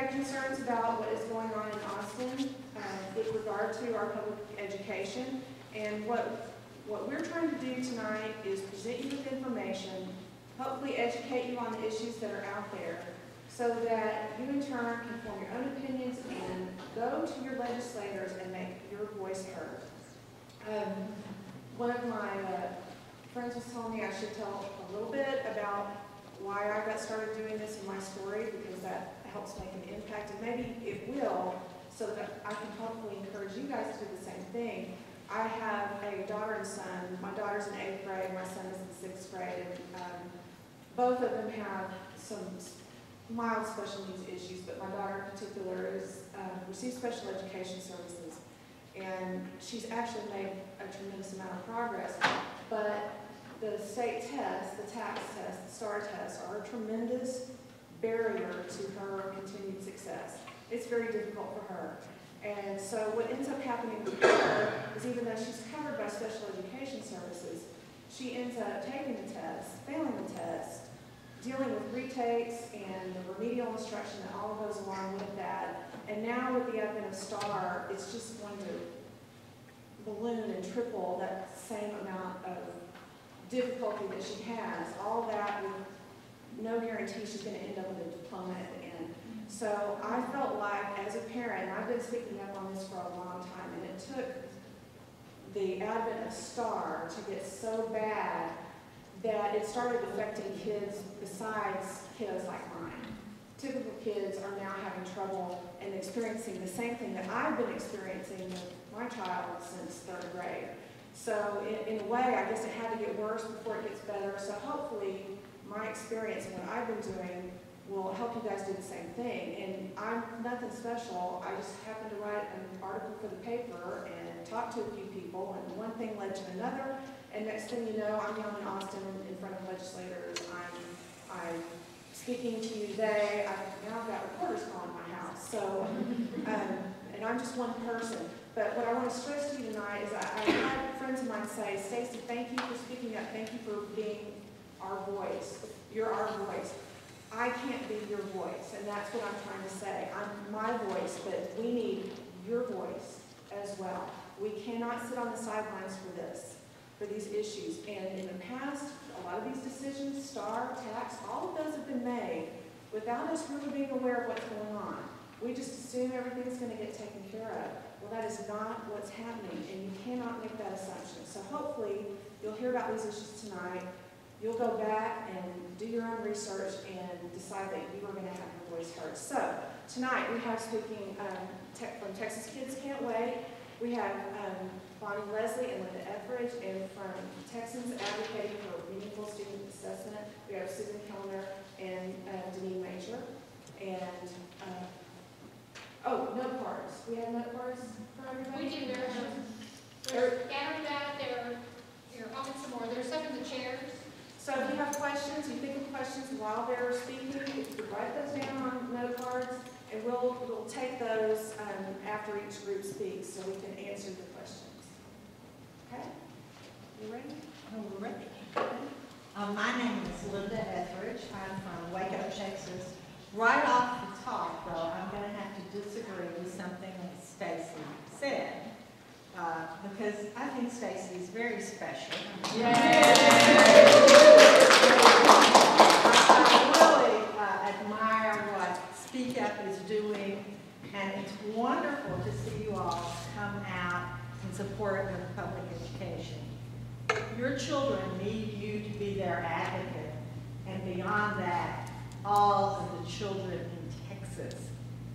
had concerns about what is going on in Austin with regard to our public education, and what we're trying to do tonight is present you with information, hopefully educate you on the issues that are out there, so that you in turn can form your own opinions and go to your legislators and make your voice heard. One of my friends was telling me I should tell a little bit about why I got started doing this in my story, because that helps make an impact, and maybe it will, so that I can hopefully encourage you guys to do the same thing. I have a daughter and son. My daughter's in 8th grade, my son is in 6th grade, and both of them have some mild special needs issues, but my daughter in particular receives special education services, and she's actually made a tremendous amount of progress. But the state tests, the TAPS test, the STAR test, are a tremendous barrier to her continued success. It's very difficult for her. And so what ends up happening with her is, even though she's covered by special education services, she ends up taking the test, failing the test, dealing with retakes and the remedial instruction that all goes along with that. And now with the advent of STAR, it's just going to balloon and triple that same amount of difficulty that she has. All that with no guarantee she's going to end up with a diploma at the end. So I felt like, as a parent, and I've been speaking up on this for a long time, and it took the advent of STAR to get so bad that it started affecting kids besides kiddos like mine. Typical kids are now having trouble and experiencing the same thing that I've been experiencing with my child since 3rd grade. So in a way, I guess it had to get worse before it gets better. So hopefully my experience and what I've been doing will help you guys do the same thing. And I'm nothing special. I just happened to write an article for the paper and talk to a few people, and one thing led to another. And next thing you know, I'm down in Austin in front of legislators. I'm speaking to you today. I've now got reporters calling my house. So, and I'm just one person. But what I want to stress to you tonight is I had friends of mine say, Stacey, thank you for speaking up. Thank you for being our voice. You're our voice. I can't be your voice, and that's what I'm trying to say. I'm my voice, but we need your voice as well. We cannot sit on the sidelines for these issues. And in the past, a lot of these decisions, STAR, tax, all of those have been made without us really being aware of what's going on. We just assume everything's going to get taken care of. Well, that is not what's happening, and you cannot make that assumption. So hopefully, you'll hear about these issues tonight. You'll go back and do your own research and decide that you are going to have your voice heard. So tonight we have speaking from Texas Kids Can't Wait. We have Bonnie Lesley and Linda Etheridge, and from Texans Advocating for Meaningful Student Assessment, we have Susan Kellner and Dineen Majcher. And note cards. We have note cards for everybody? We do. They're scattered out there. Here, I'll get some more. There's some in the chairs. So if you have questions, you think of questions while they're speaking, if you could write those down on note cards, and we'll take those after each group speaks so we can answer the questions. Okay? You ready? Oh, we're ready. My name is Linda Etheridge. I'm from Waco, Texas. Right off the top, though, I'm going to have to disagree with something that Stacey said, because I think Stacey is very special. I really admire what Speak Up is doing, and it's wonderful to see you all come out in support of public education. Your children need you to be their advocate, and beyond that, all of the children in Texas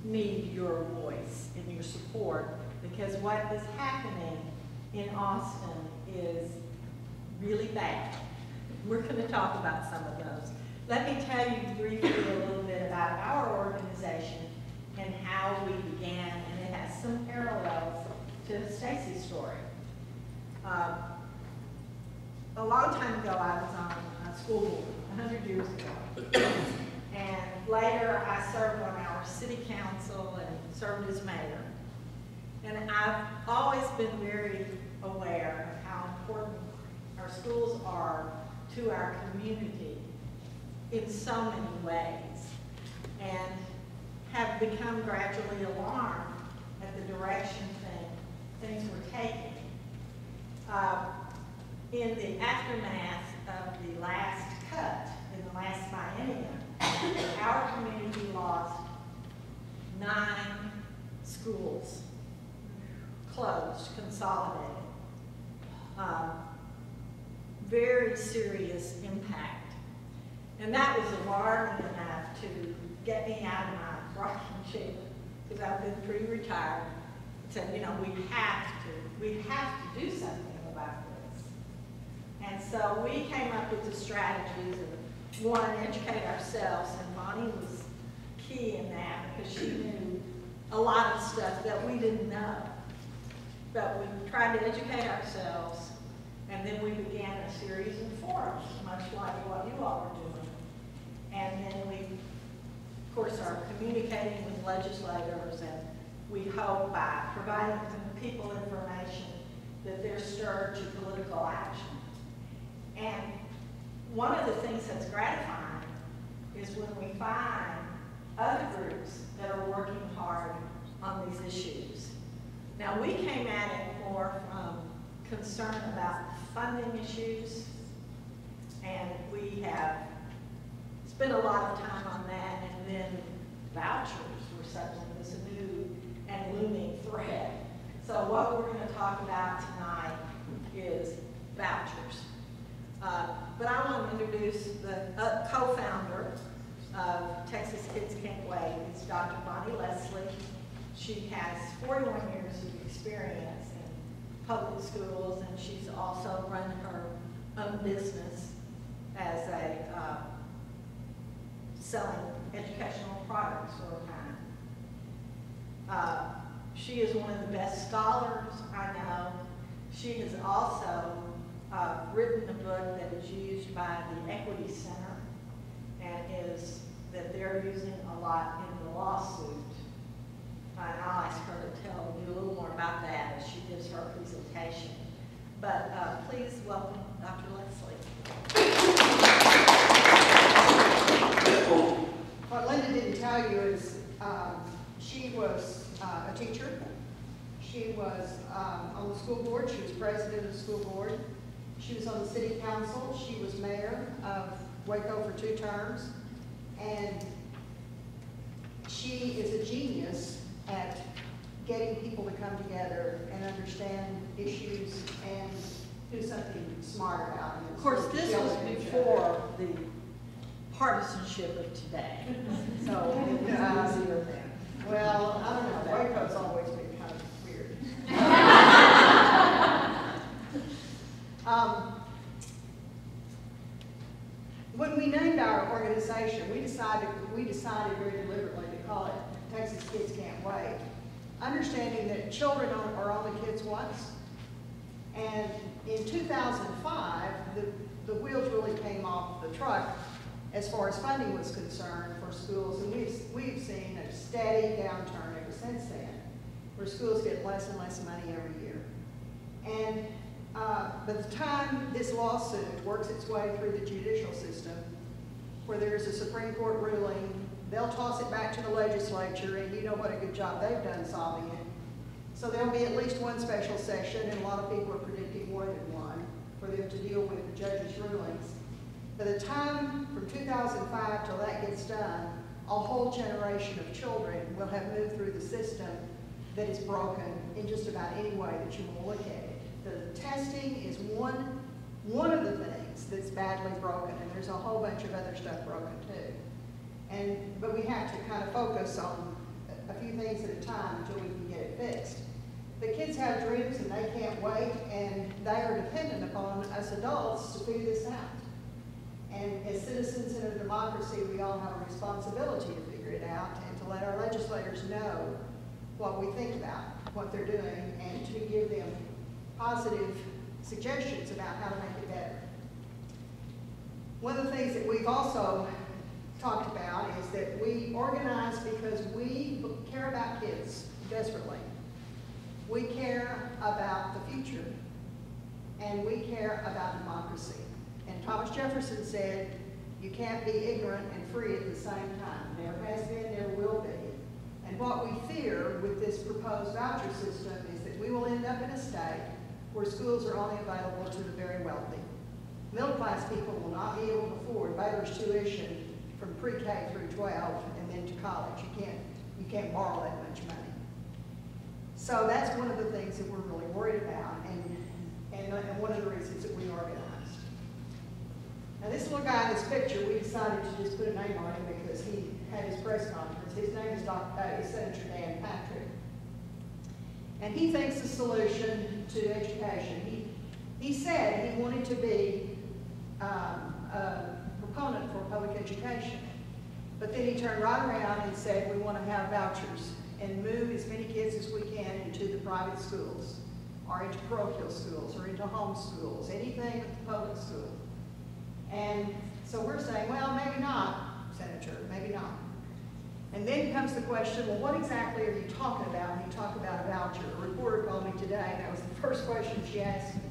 need your voice and your support, because what is happening in Austin is really bad. We're going to talk about some of those. Let me tell you briefly a little bit about our organization and how we began, and it has some parallels to Stacey's story. A long time ago, I was on a school board, 100 years ago. And later, I served on our city council and served as mayor. And I've always been very aware of how important our schools are to our community in so many ways. And have become gradually alarmed at the direction things were taking. In the aftermath of the last cut, in the last biennium, our community lost 9 schools, closed, consolidated. Very serious impact. And that was alarming enough to get me out of my rocking chair, because I've been pretty retired. Said, you know, we have to do something about this. And so we came up with the strategies of one, educate ourselves, and Bonnie was key in that because she knew a lot of stuff that we didn't know. But we tried to educate ourselves, and then we began a series of forums, much like what you all are doing. And then we, of course, are communicating with legislators, and we hope by providing people information that they're stirred to political action. And one of the things that's gratifying is when we find other groups that are working hard on these issues. Now, we came at it more from concern about funding issues, and we have spent a lot of time on that, and then vouchers were something that's a new and looming thread. So what we're going to talk about tonight is vouchers. But I want to introduce the co-founder of Texas Kids Can't Wait. It's Dr. Bonnie Lesley. She has 41 years of experience in public schools, and she's also run her own business as a selling educational products for a time. She is one of the best scholars I know. She has also written a book that is used by the Equity Center and that they're using a lot in the lawsuit. And I'll ask her to tell you a little more about that as she gives her presentation. But please welcome Dr. Lesley. What Linda didn't tell you is she was a teacher. She was on the school board. She was president of the school board. She was on the city council. She was mayor of Waco for 2 terms. And she is a genius at getting people to come together and understand issues and do something smart about it. Of course, this was before the partisanship of today. So it was easier then. Well, I don't know. Waco's always been kind of weird. When we named our organization, we decided very deliberately to call it Texas Kids Can't Wait, understanding that children are only kids once. And in 2005, the wheels really came off the truck as far as funding was concerned for schools, and we've seen a steady downturn ever since then, where schools get less and less money every year. And by the time this lawsuit works its way through the judicial system, where there's a Supreme Court ruling, they'll toss it back to the legislature, and you know what a good job they've done solving it. So there'll be at least one special session, and a lot of people are predicting more than one, for them to deal with the judge's rulings. By the time from 2005 till that gets done, a whole generation of children will have moved through the system that is broken in just about any way that you want to look at it. The testing is one of the things that's badly broken, and there's a whole bunch of other stuff broken too. But we have to kind of focus on a few things at a time until we can get it fixed. The kids have dreams and they can't wait, and they are dependent upon us adults to figure this out. And as citizens in a democracy, we all have a responsibility to figure it out and to let our legislators know what we think about what they're doing and to give them positive suggestions about how to make it better. One of the things that we've also talked about is that we organize because we care about kids desperately. We care about the future, and we care about democracy. And Thomas Jefferson said, you can't be ignorant and free at the same time. There has been, there will be. And what we fear with this proposed voucher system is that we will end up in a state where schools are only available to the very wealthy. Middle-class people will not be able to afford Baylor's tuition from pre-K through 12 and then to college. You can't borrow that much money. So that's one of the things that we're really worried about, and one of the reasons that we organized. Now this little guy in this picture, we decided to just put a name on him because he had his press conference. His name is Senator Dan Patrick. And he thinks the solution to education, he said he wanted to be a proponent for public education. But then he turned right around and said we want to have vouchers and move as many kids as we can into the private schools or into parochial schools or into home schools, anything with the public school. And so we're saying, well, maybe not, Senator, maybe not. And then comes the question, well, what exactly are you talking about when you talk about a voucher? A reporter called me today, and that was the first question she asked me.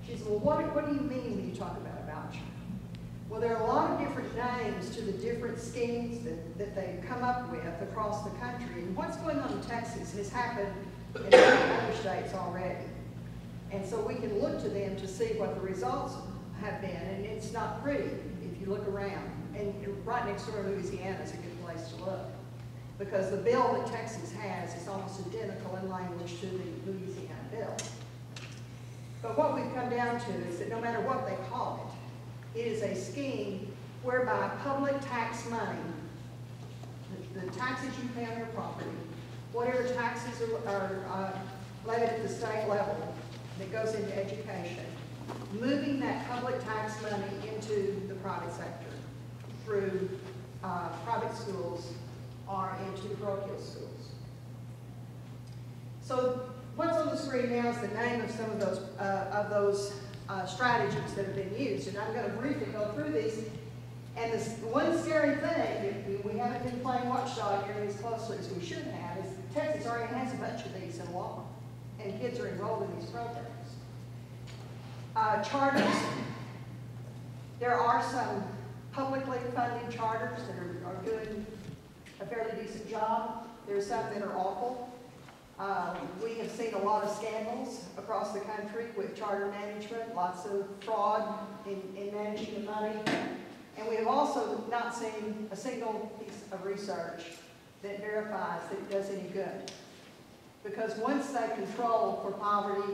She said, well, what do you mean when you talk about a voucher? Well, there are a lot of different names to the different schemes that they've come up with across the country. And what's going on in Texas has happened in many other states already. And so we can look to them to see what the results have been, and it's not pretty if you look around. And right next door to Louisiana is a good place to look, because the bill that Texas has is almost identical in language to the Louisiana bill. But what we've come down to is that no matter what they call it, it is a scheme whereby public tax money, the taxes you pay on your property, whatever taxes are levied at the state level that goes into education, moving that public tax money into the private sector through private schools or into parochial schools. So what's on the screen now is the name of some of those strategies that have been used, and I'm going to briefly go through these. And this one scary thing, we haven't been playing watchdog here as closely as we should have, is Texas already has a bunch of these in law, and kids are enrolled in these programs. Charters, there are some publicly funded charters that are doing a fairly decent job. There are some that are awful. We have seen a lot of scandals across the country with charter management, lots of fraud in managing the money. And we have also not seen a single piece of research that verifies that it does any good. Because once they control for poverty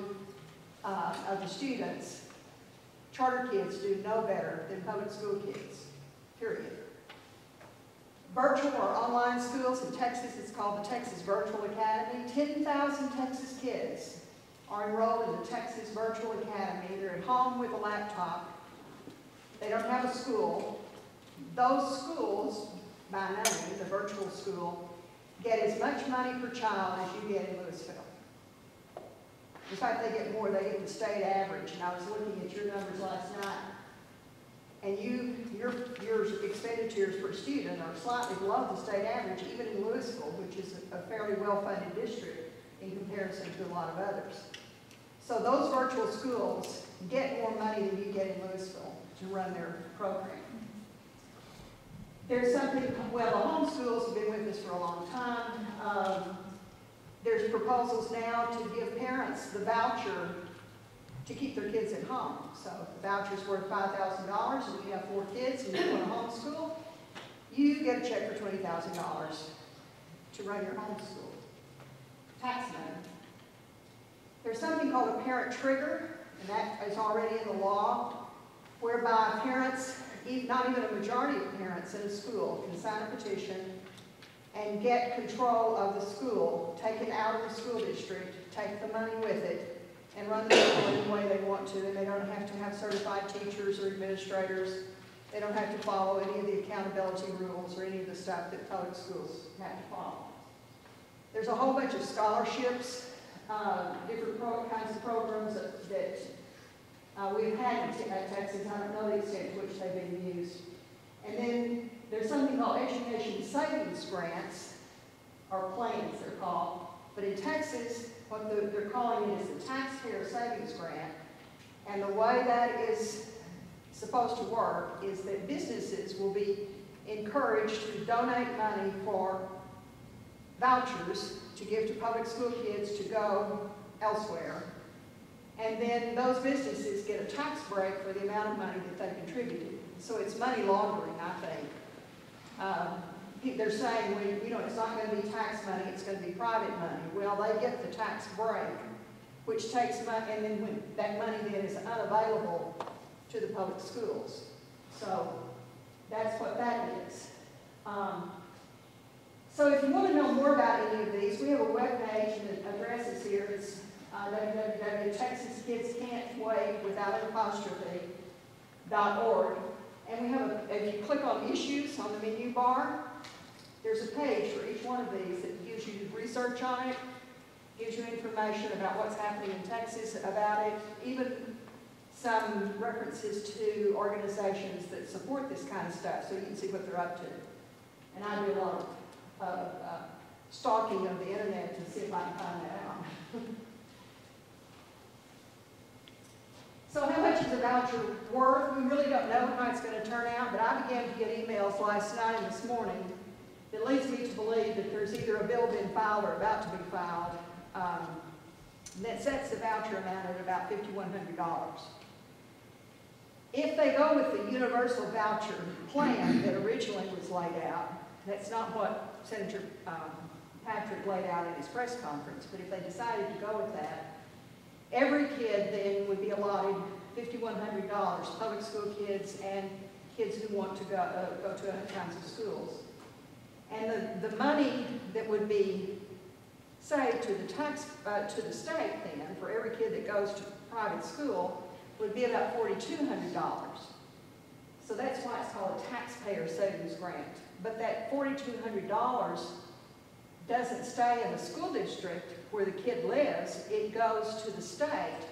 of the students, charter kids do no better than public school kids, period. Virtual or online schools in Texas, it's called the Texas Virtual Academy. 10,000 Texas kids are enrolled in the Texas Virtual Academy. They're at home with a laptop. They don't have a school. Those schools, by name, the virtual school, get as much money per child as you get in Lewisville. In fact, they get more. They get the state average. And I was looking at your numbers last night. And your expenditures per student are slightly below the state average, even in Lewisville, which is a fairly well-funded district in comparison to a lot of others. So those virtual schools get more money than you get in Lewisville to run their program. There's something, well, the home schools have been with us for a long time. There's proposals now to give parents the voucher to keep their kids at home. So if the voucher's worth $5,000 and you have 4 kids and you want to homeschool, you get a check for $20,000 to run your homeschool. Tax money. There's something called a parent trigger, and that is already in the law, whereby parents, not even a majority of parents in a school, can sign a petition and get control of the school, take it out of the school district, take the money with it, and run the school any way they want to, and they don't have to have certified teachers or administrators. They don't have to follow any of the accountability rules or any of the stuff that public schools have to follow. There's a whole bunch of scholarships, different kinds of programs that we've had at Texas. I don't know the extent to which they've been used. And then there's something called education savings grants, or plans they're called. But in Texas, what they're calling it is the taxpayer savings grant. And the way that is supposed to work is that businesses will be encouraged to donate money for vouchers to give to public school kids to go elsewhere. And then those businesses get a tax break for the amount of money that they contributed. So it's money laundering, I think. They're saying, it's not going to be tax money, it's going to be private money. Well, they get the tax break, which takes money, and then when that money then is unavailable to the public schools. So that's what that is. So if you want to know more about any of these, we have a webpage and the address is here. It's www.texaskidscan'twait.org. And we have if you click on issues on the menu bar, there's a page for each one of these that gives you research on it, gives you information about what's happening in Texas about it, even some references to organizations that support this kind of stuff so you can see what they're up to. And I do a lot of stalking of the internet to see if I can find that out. So how much is a voucher worth? We really don't know how it's going to turn out, but I began to get emails last night and this morning that leads me to believe that there's either a bill been filed or about to be filed that sets the voucher amount at about $5,100. If they go with the universal voucher plan that originally was laid out, that's not what Senator Patrick laid out in his press conference, but if they decided to go with that, every kid then would be allotted $5,100, public school kids and kids who want to go to other kinds of schools. And the money that would be saved to the state then for every kid that goes to private school would be about $4,200. So that's why it's called a taxpayer savings grant. But that $4,200 doesn't stay in the school district where the kid lives. It goes to the state,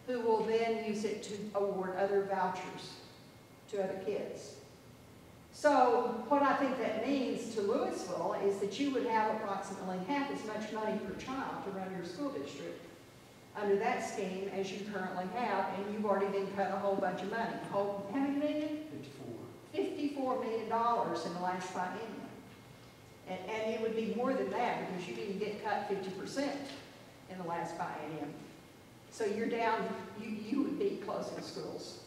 who will then use it to award other vouchers to other kids. So what I think that means to Lewisville is that you would have approximately half as much money per child to run your school district under that scheme as you currently have, and you've already been cut a whole bunch of money. How many million? 54 $54 million in the last biennium. And it would be more than that because you didn't get cut 50% in the last biennium. So you're down, you would be closing schools.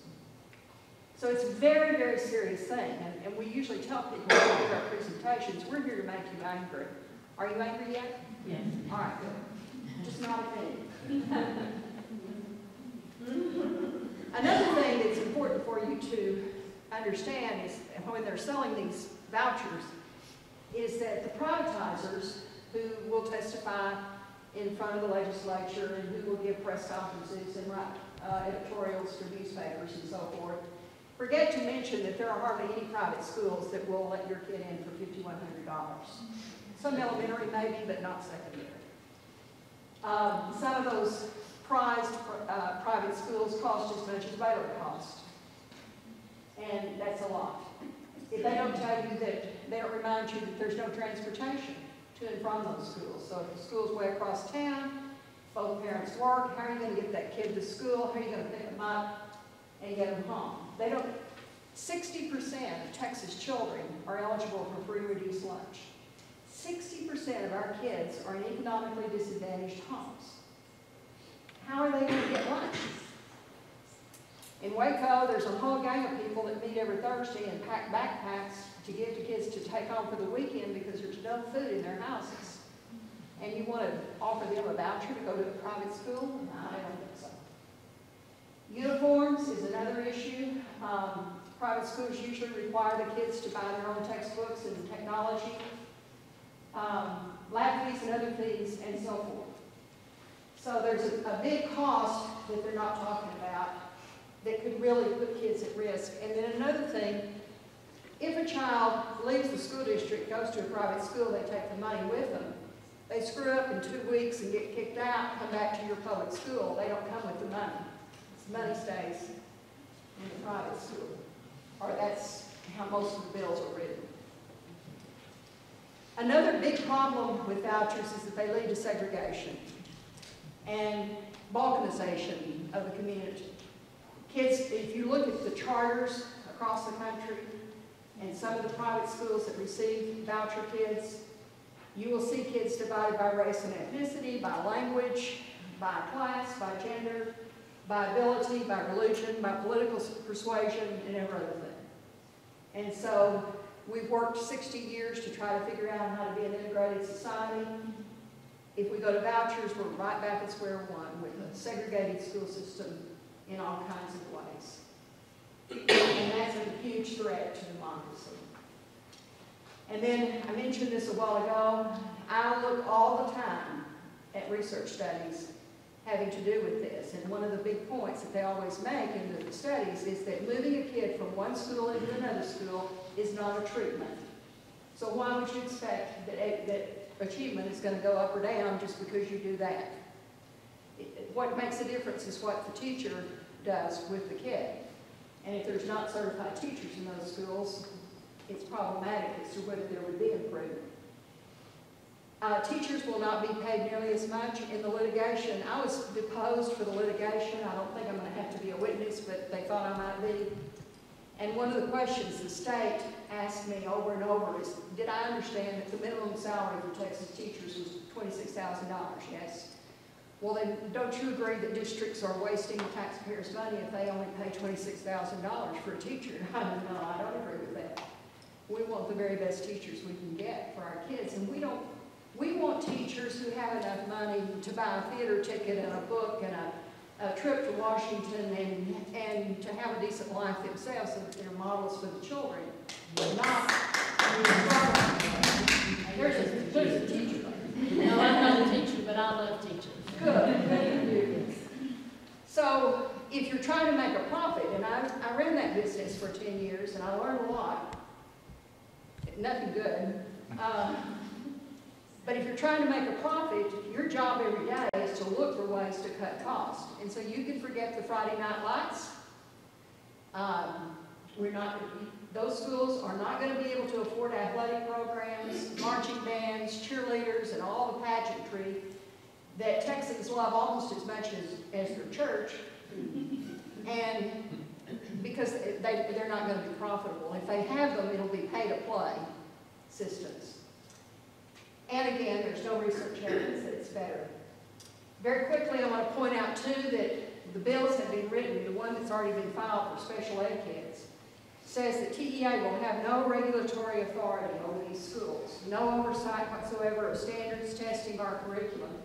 So it's a very, very serious thing. And we usually tell people when we do our presentations, we're here to make you angry. Are you angry yet? Yes. All right, good. Just not at me. Another thing that's important for you to understand is when they're selling these vouchers is that the privatizers who will testify in front of the legislature and who will give press conferences and write editorials for newspapers and so forth, forget to mention that there are hardly any private schools that will let your kid in for $5,100. Some elementary maybe, but not secondary. Some of those prized private schools cost as much as Baylor cost. And that's a lot. If they don't tell you that, they don't remind you that there's no transportation to and from those schools. So if the school's way across town, both parents work, how are you going to get that kid to school? How are you going to pick them up and get them home? 60% of Texas children are eligible for free reduced lunch. 60% of our kids are in economically disadvantaged homes. How are they going to get lunch? In Waco, there's a whole gang of people that meet every Thursday and pack backpacks to give to kids to take home for the weekend because there's no food in their houses. And you want to offer them a voucher to go to a private school? No, I don't think so. Uniforms is another issue. Private schools usually require the kids to buy their own textbooks and technology, lab fees and other fees, and so forth. So there's a big cost that they're not talking about that could really put kids at risk. And then another thing, if a child leaves the school district, goes to a private school, they take the money with them. They screw up in 2 weeks and get kicked out, come back to your public school. They don't come with the money. The money stays in the private school. Or that's how most of the bills are written. Another big problem with vouchers is that they lead to segregation and balkanization of the community. Kids, if you look at the charters across the country and some of the private schools that receive voucher kids, You will see kids divided by race and ethnicity, by language, by class, by gender, by ability, by religion, by political persuasion, and every other thing. And so we've worked 60 years to try to figure out how to be an integrated society. If we go to vouchers, we're right back at square one with a segregated school system in all kinds of ways. And that's a huge threat to democracy. And then, I mentioned this a while ago, I look all the time at research studies having to do with this. And one of the big points that they always make in the studies is that moving a kid from one school into another school is not a treatment. So why would you expect that achievement is going to go up or down just because you do that? What makes a difference is what the teacher does with the kid. And if there's not certified teachers in those schools, it's problematic as to whether there would be improvement. Teachers will not be paid nearly as much in the litigation. I was deposed for the litigation. I don't think I'm going to have to be a witness, but they thought I might be. And one of the questions the state asked me over and over is, did I understand that the minimum salary for Texas teachers was $26,000? Yes. Well, then don't you agree that districts are wasting the taxpayers' money if they only pay $26,000 for a teacher? No, I don't agree with that. We want the very best teachers we can get for our kids, and we want teachers who have enough money to buy a theater ticket and a book and a trip to Washington and to have a decent life themselves so that they're models for the children. Not, there's a teacher. No, I'm not a teacher, but I love teachers. Good. So if you're trying to make a profit, and I ran that business for 10 years and I learned a lot, nothing good. But if you're trying to make a profit, your job every day is to look for ways to cut costs. And so you can forget the Friday night lights. Those schools are not going to be able to afford athletic programs, marching bands, cheerleaders, and all the pageantry that Texans love almost as much as their church. And because they're not going to be profitable. If they have them, it'll be pay-to-play systems. And again, there's no research evidence that it's better. Very quickly, I want to point out, too, that the bills have been written. The one that's already been filed for special ed kids says that TEA will have no regulatory authority over these schools, no oversight whatsoever of standards, testing, or curriculum.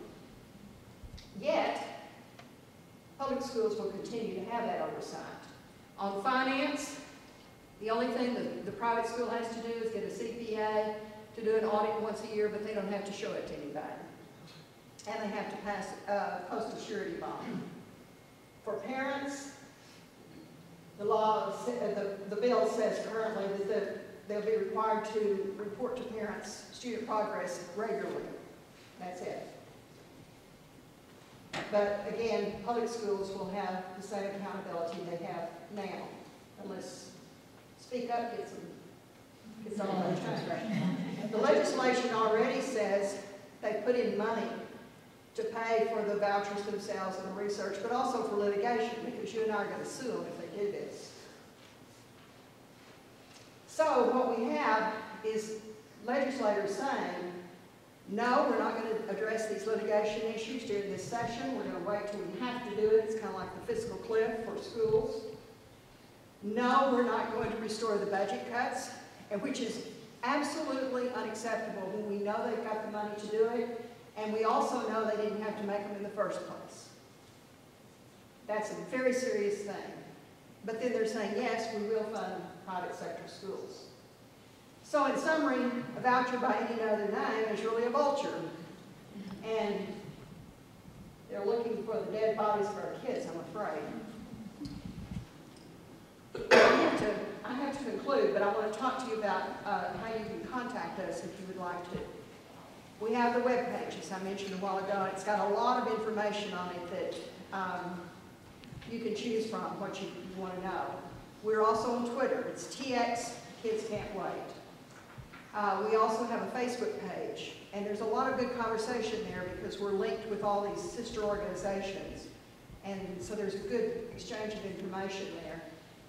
Yet, public schools will continue to have that oversight. On finance, the only thing that the private school has to do is get a CPA to do an audit once a year, but they don't have to show it to anybody. And they have to pass a postal surety bond. For parents, the bill says currently that they'll be required to report to parents student progress regularly. That's it. But again, public schools will have the same accountability they have now, unless Speak Up gets all that time. The legislation already says they put in money to pay for the vouchers themselves and the research, but also for litigation, because you and I are going to sue them if they do this. So what we have is legislators saying, no, we're not going to address these litigation issues during this session. We're going to wait till we have to do it. It's kind of like the fiscal cliff for schools. No, we're not going to restore the budget cuts, and which is absolutely unacceptable when we know they've got the money to do it, and we also know they didn't have to make them in the first place. That's a very serious thing. But then they're saying, yes, we will fund private sector schools. So in summary, a voucher by any other name is really a vulture. And they're looking for the dead bodies of our kids, I'm afraid. I have to conclude, but I want to talk to you about how you can contact us if you would like to. We have the webpage, as I mentioned a while ago. It's got a lot of information on it that you can choose from what you want to know. We're also on Twitter. It's TX Kids Can't Wait. We also have a Facebook page, and there's a lot of good conversation there because we're linked with all these sister organizations, and so there's a good exchange of information there.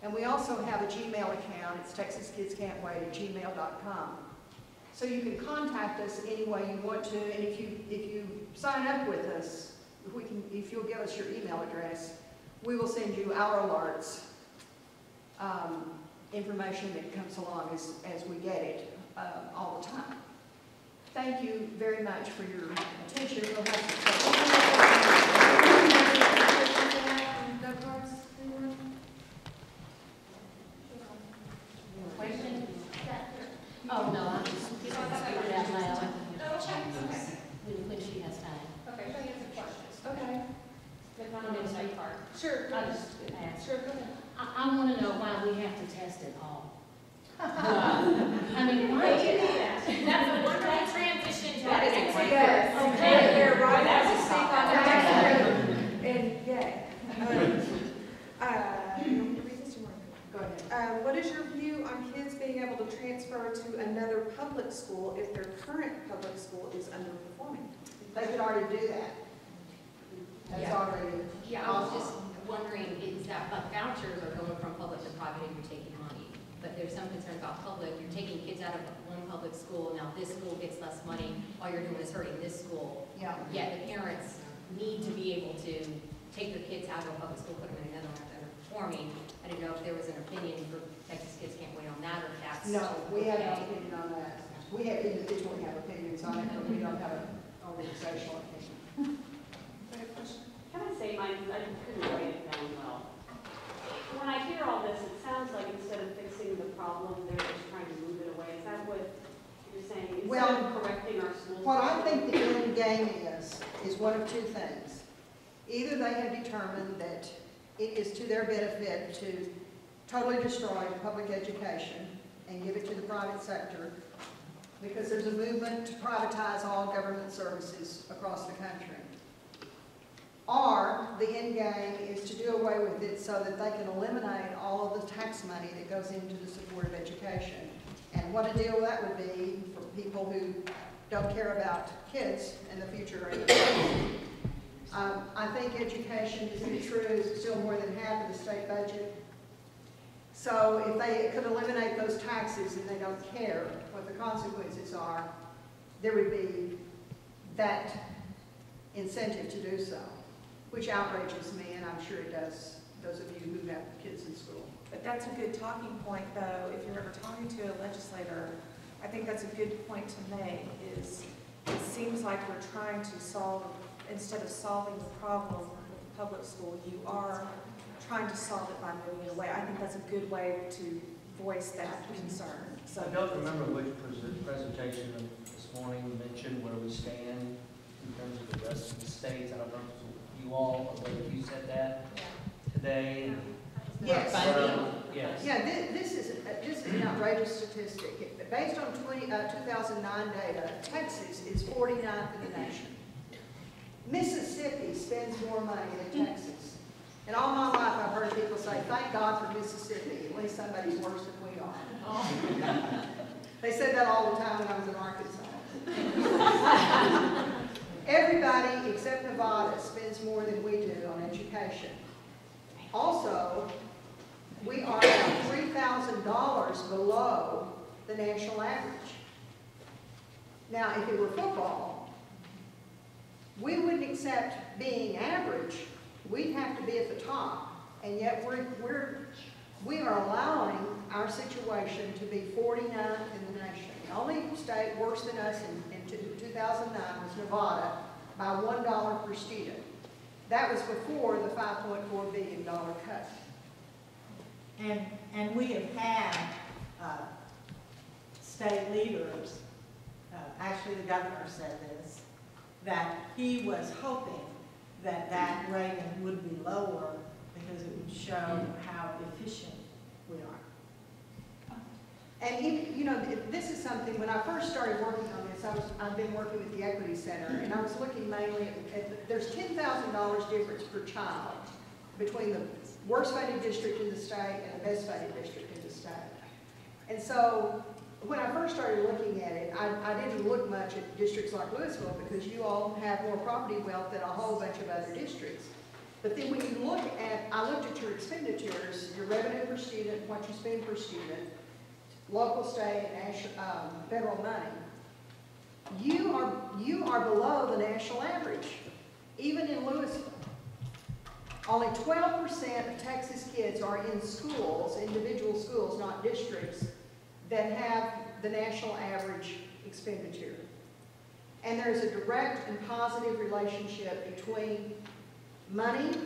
And we also have a Gmail account. It's TexasKidsCan'tWait@gmail.com. So you can contact us any way you want to, and if you sign up with us, if you'll give us your email address, we will send you our alerts, information that comes along as we get it all the time. Thank you very much for your attention. We'll have Question? Oh, no, I'm just speaking it out loud when she has time. Okay, so you have some questions. Okay. If I don't know the part. Sure. I just asked. Sure, go ahead. I want to know why we have to test it all. I mean, why do you do that? That's a wonderful transition to That our is next exactly speaker. yes. Okay. They're right as a Speak on speak on and yay. You want me to read this or what? Go ahead. What is your view on kids being able to transfer to another public school if their current public school is underperforming? They could already do that. That's Yeah. already Yeah, I was just wondering, is that, like, vouchers are going from public to private if you're taking money, but there's some concern about public, you're taking kids out of one public school, now this school gets less money, all you're doing is hurting this school, Yeah. yet the parents need to be able to take their kids out of a public school, put them in another one that are performing. I didn't know if there was an opinion for Texas Kids Can't Wait on that, or if that's. No, we have no okay. opinion on that. We have individually have opinions on it, but we don't have an organizational opinion. Can I say mine, I couldn't write it down well. When I hear all this, it sounds like instead of fixing the problem, they're just trying to move it away. Is that what you're saying? Instead Well, of correcting our schools? What I think the end game is one of two things. Either they have determined that it is to their benefit to totally destroy public education and give it to the private sector, because there's a movement to privatize all government services across the country. Or the end game is to do away with it so that they can eliminate all of the tax money that goes into the support of education. And what a deal that would be for people who don't care about kids and the future. I think education, to be true, is still more than half of the state budget. So if they could eliminate those taxes and they don't care what the consequences are, there would be that incentive to do so, which outrages me, and I'm sure it does those of you who have kids in school. But that's a good talking point, though, if you're ever talking to a legislator. I think that's a good point to make, is it seems like we're trying to solve, instead of solving the problem with the public school, you are trying to solve it by moving it away. I think that's a good way to voice that concern. So I don't remember which presentation of this morning mentioned where we stand in terms of the rest of the states. I don't know if it was you all, or whether you said that today. Yes. Yes. Yeah, this is an outrageous statistic. Based on 2009 data, Texas is 49th in the nation. Mississippi spends more money than Texas. And all my life I've heard people say, thank God for Mississippi, at least somebody's worse than we are. They said that all the time when I was in Arkansas. Everybody except Nevada spends more than we do on education. Also, we are about $3,000 below the national average. Now, if it were football, we wouldn't accept being average. We'd have to be at the top, and yet we are allowing our situation to be 49th in the nation. The only state worse than us in 2009 was Nevada by $1 per student. That was before the $5.4 billion cut. And we have had state leaders, actually the governor said this, that he was hoping that that rating would be lower because it would show how efficient we are. And you know, this is something, when I first started working on this, I've been working with the Equity Center, and I was looking mainly at there's $10,000 difference per child between the worst funded district in the state and the best funded district in the state. And so when I first started looking at it, I didn't look much at districts like Lewisville because you all have more property wealth than a whole bunch of other districts. But then when you look at, I looked at your expenditures, your revenue per student, what you spend per student, local, state, and federal money, you are below the national average, even in Lewisville. Only 12% of Texas kids are in schools, individual schools, not districts, that have the national average expenditure. And there's a direct and positive relationship between money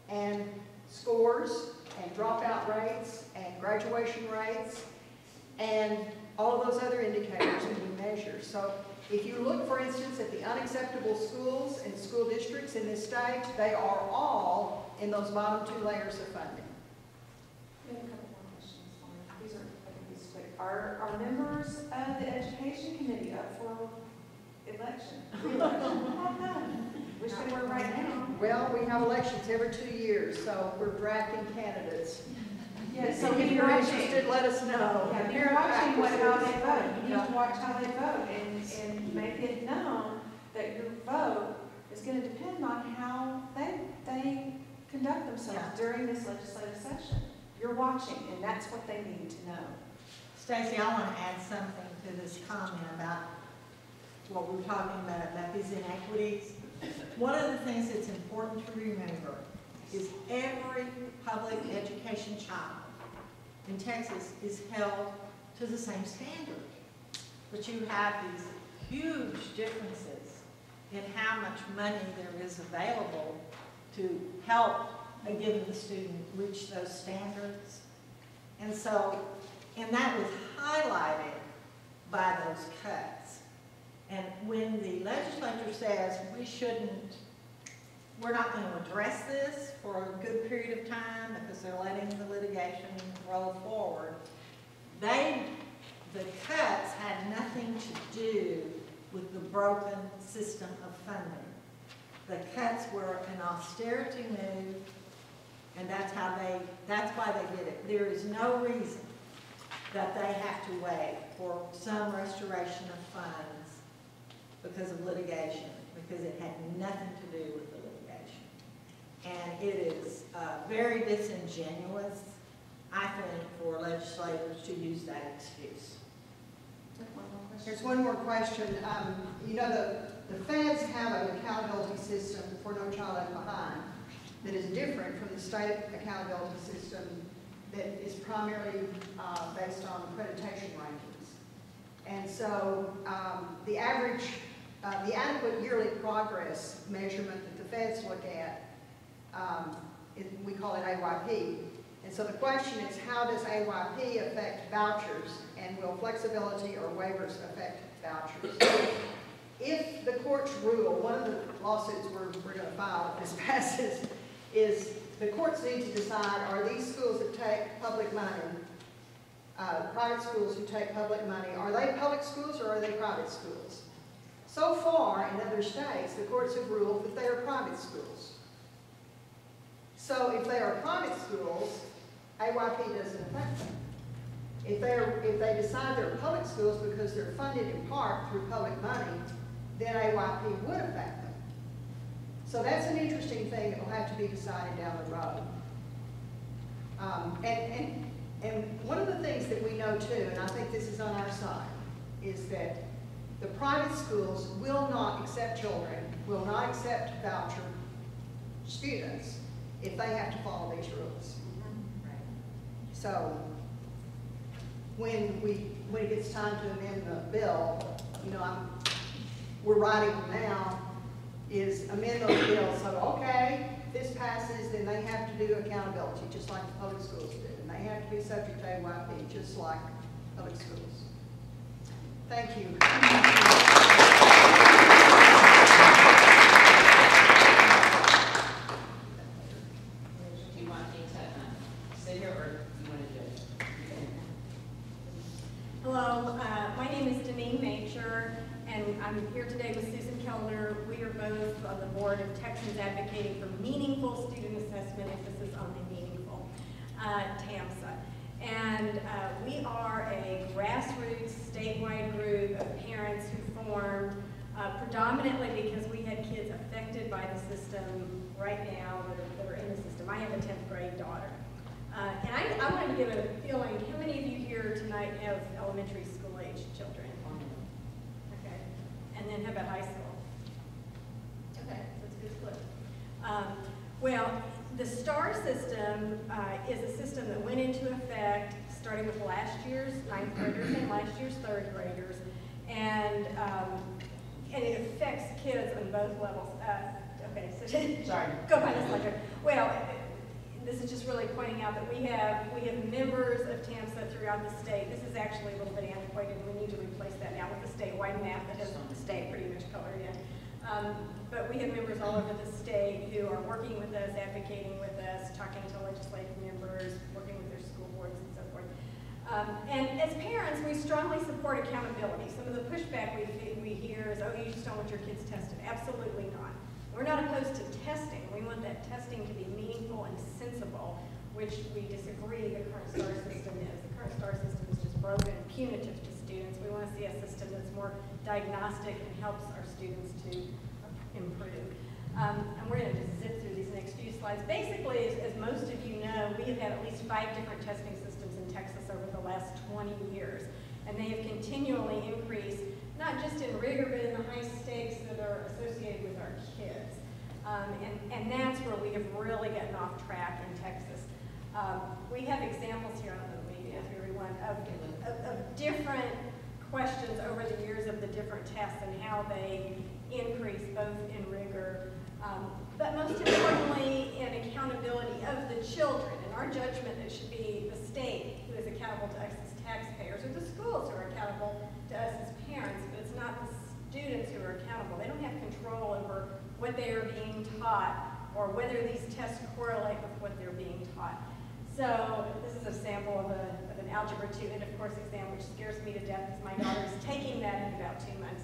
and scores and dropout rates and graduation rates and all of those other indicators that we measure. So if you look, for instance, at the unacceptable schools and school districts in this state, they are all in those bottom two layers of funding. We have a couple more questions for you. These are quick. Are members of the education committee up for election? Wish they were right now. Well, we have elections every 2 years, so we're drafting candidates. Yeah, So if you're interested, let us know. Yeah, if you're watching how they vote, you need to watch how they vote and make it known that your vote is going to depend on how they conduct themselves during this legislative session. You're watching, and that's what they need to know. Stacey, I want to add something to this comment about what we're talking about these inequities. One of the things that's important to remember is every public education child in Texas is held to the same standard. But you have these huge differences in how much money there is available to help a given student reach those standards. And so, and that was highlighted by those cuts. And when the legislature says we're not going to address this for a good period of time because they're letting the litigation roll forward, the cuts had nothing to do with the broken system of funding. The cuts were an austerity move, and that's why they did it. There is no reason that they have to wait for some restoration of funds because of litigation, because it had nothing to do with the litigation. And it is very disingenuous, I think, for legislators to use that excuse. There's one more question. You know, the feds have an accountability system for No Child Left Behind that is different from the state accountability system that is primarily based on accreditation rankings. And so the adequate yearly progress measurement that the feds look at, we call it AYP. And so the question is, how does AYP affect vouchers, and will flexibility or waivers affect vouchers? If the courts rule, one of the lawsuits we're going to file if this passes, is the courts need to decide, are these schools that take public money, private schools who take public money, are they public schools or are they private schools? So far, in other states, the courts have ruled that they are private schools. So if they are private schools, AYP doesn't affect them. If they decide they're public schools because they're funded in part through public money, then AYP would affect them. So that's an interesting thing that will have to be decided down the road. And one of the things that we know too, and I think this is on our side, is that the private schools will not accept children, will not accept voucher students if they have to follow these rules. So when it gets time to amend the bill, you know, we're writing now, is amend those bills. So, okay, if this passes, then they have to do accountability, just like the public schools do. And they have to be subject to AYP, just like public schools. Thank you. Do you want me to sit here, or do you want to do it? Hello, my name is Dineen Majcher, and I'm here today with Susan Kellner. We are both on the board of Texans Advocating for Meaningful Student Assessment, emphasis on the meaningful, TAMSA. And we are a grassroots, statewide group of parents who formed predominantly because we had kids affected by the system right now that are in the system. I have a 10th grade daughter. And I want to get a feeling, how many of you here tonight have elementary school age children? Okay. starting with last year's 9th graders and last year's 3rd graders. And it affects kids on both levels. Okay, so Sorry. go by this lecture. Well, this is just really pointing out that we have members of TAMSA throughout the state. This is actually a little bit antiquated. We need to replace that now with the statewide map that has the state pretty much colored in. But we have members all over the state who are working with us, advocating with us, talking to legislative members, working with their school boards and so forth. And as parents, we strongly support accountability. Some of the pushback we hear is, oh, you just don't want your kids tested. Absolutely not. We're not opposed to testing. We want that testing to be meaningful and sensible, which we disagree the current STAR system is. The current STAR system is just broken and punitive to students. We want to see a system that's more diagnostic and helps our students to improve. And we're going to just zip through these next few slides. Basically, as most of you know, we have had at least 5 different testing systems in Texas over the last 20 years. And they have continually increased, not just in rigor, but in the high stakes that are associated with our kids. And that's where we have really gotten off track in Texas. We have examples here, I don't know, maybe if everyone, of different questions over the years of the different tests and how they increase both in rigor, but most importantly in accountability of the children. In our judgment, it should be the state who is accountable to us as taxpayers, or the schools who are accountable to us as parents, but it's not the students who are accountable. They don't have control over what they are being taught or whether these tests correlate with what they're being taught. So this is a sample of an Algebra 2 end of course exam, which scares me to death because my daughter is taking that in about 2 months.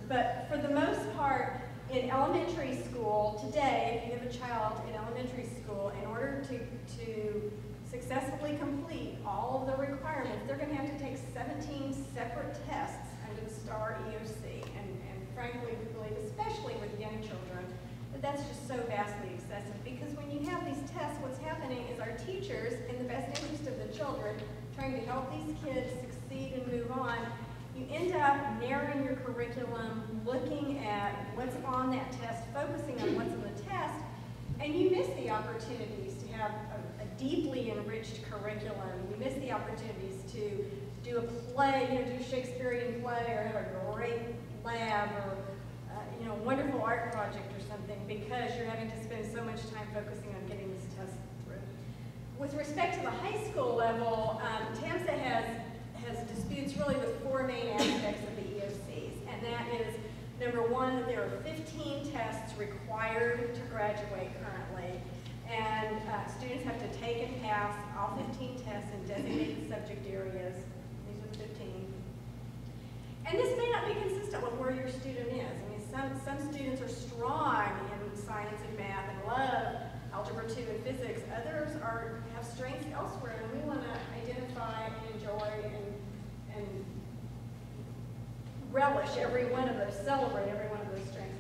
But for the most part, in elementary school today, if you have a child in elementary school, in order to successfully complete all of the requirements, they're going to have to take 17 separate tests under the STAR EOC. And frankly, we believe, especially with young children, that that's just so vastly excessive. Because when you have these tests, what's happening is our teachers, in the best interest of the children, trying to help these kids succeed and move on, you end up narrowing your curriculum, looking at what's on that test, focusing on what's on the test, and you miss the opportunities to have a deeply enriched curriculum. You miss the opportunities to do a play, do a Shakespearean play, or have a great lab, or a wonderful art project or something, because you're having to spend so much time focusing on getting this test through. With respect to the high school level, TAMSA has disputes really with 4 main aspects of the EOCs, and that is, number 1, that there are 15 tests required to graduate currently, and students have to take and pass all 15 tests in designated subject areas. These are the 15. And this may not be consistent with where your student is. I mean, some students are strong in science and math and love Algebra 2 and physics. Others have strengths elsewhere, and we want to identify and enjoy and relish every one of those, celebrate every one of those strengths.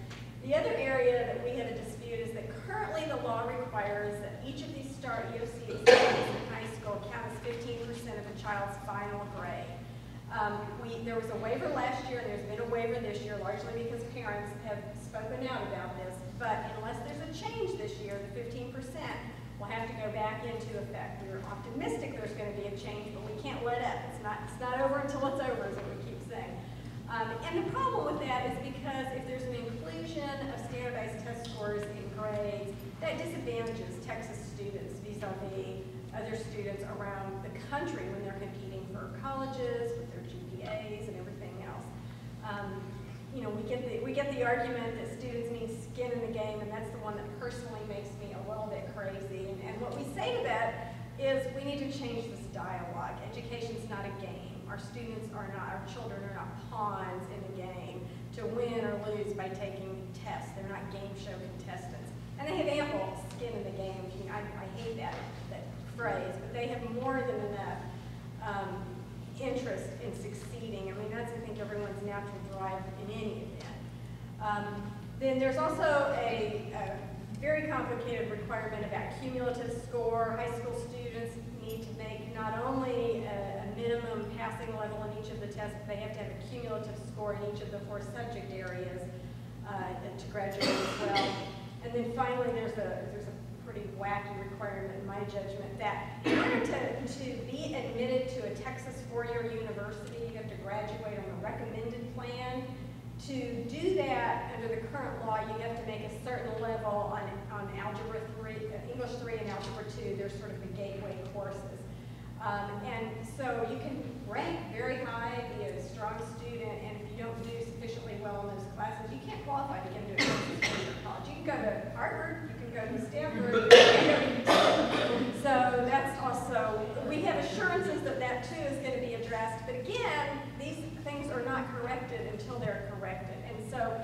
The other area that we had a dispute is that currently the law requires that each of these STAR EOC exams in high school count as 15% of a child's final grade. There was a waiver last year, and there's been a waiver this year, largely because parents have spoken out about this. But unless there's a change this year, the 15% will have to go back into effect. We're optimistic there's going to be a change, but we can't let up. It's not over until it's over, is what we keep saying. And the problem with that is because if there's an inclusion of standardized test scores in grades, that disadvantages Texas students vis-a-vis other students around the country when they're competing for colleges with their GPAs and everything else. We get the argument that students need skin in the game, and that's the one that personally makes me a little bit crazy. And what we say to that is we need to change this dialogue. Education's not a game. Our children are not pawns in a game to win or lose by taking tests. They're not game show contestants. And they have ample skin in the game. I hate that phrase, but they have more than enough interest in succeeding. I mean, that's, I think, everyone's natural drive in any event. Then there's also a very complicated requirement about cumulative score. High school students need to make not only a minimum passing level in each of the tests, but they have to have a cumulative score in each of the 4 subject areas to graduate as well. And then finally, there's a pretty wacky requirement in my judgment that in order to be an four-year university. You have to graduate on a recommended plan. To do that, under the current law, you have to make a certain level on Algebra 3, English 3 and Algebra 2. They're sort of the gateway courses. And so you can rank very high, be a strong student, and if you don't do sufficiently well in those classes, you can't qualify to get into a college. You can go to Harvard, you can go to Stanford, so that's also, we have assurances that that too is going to be addressed, but again, these things are not corrected until they're corrected. And so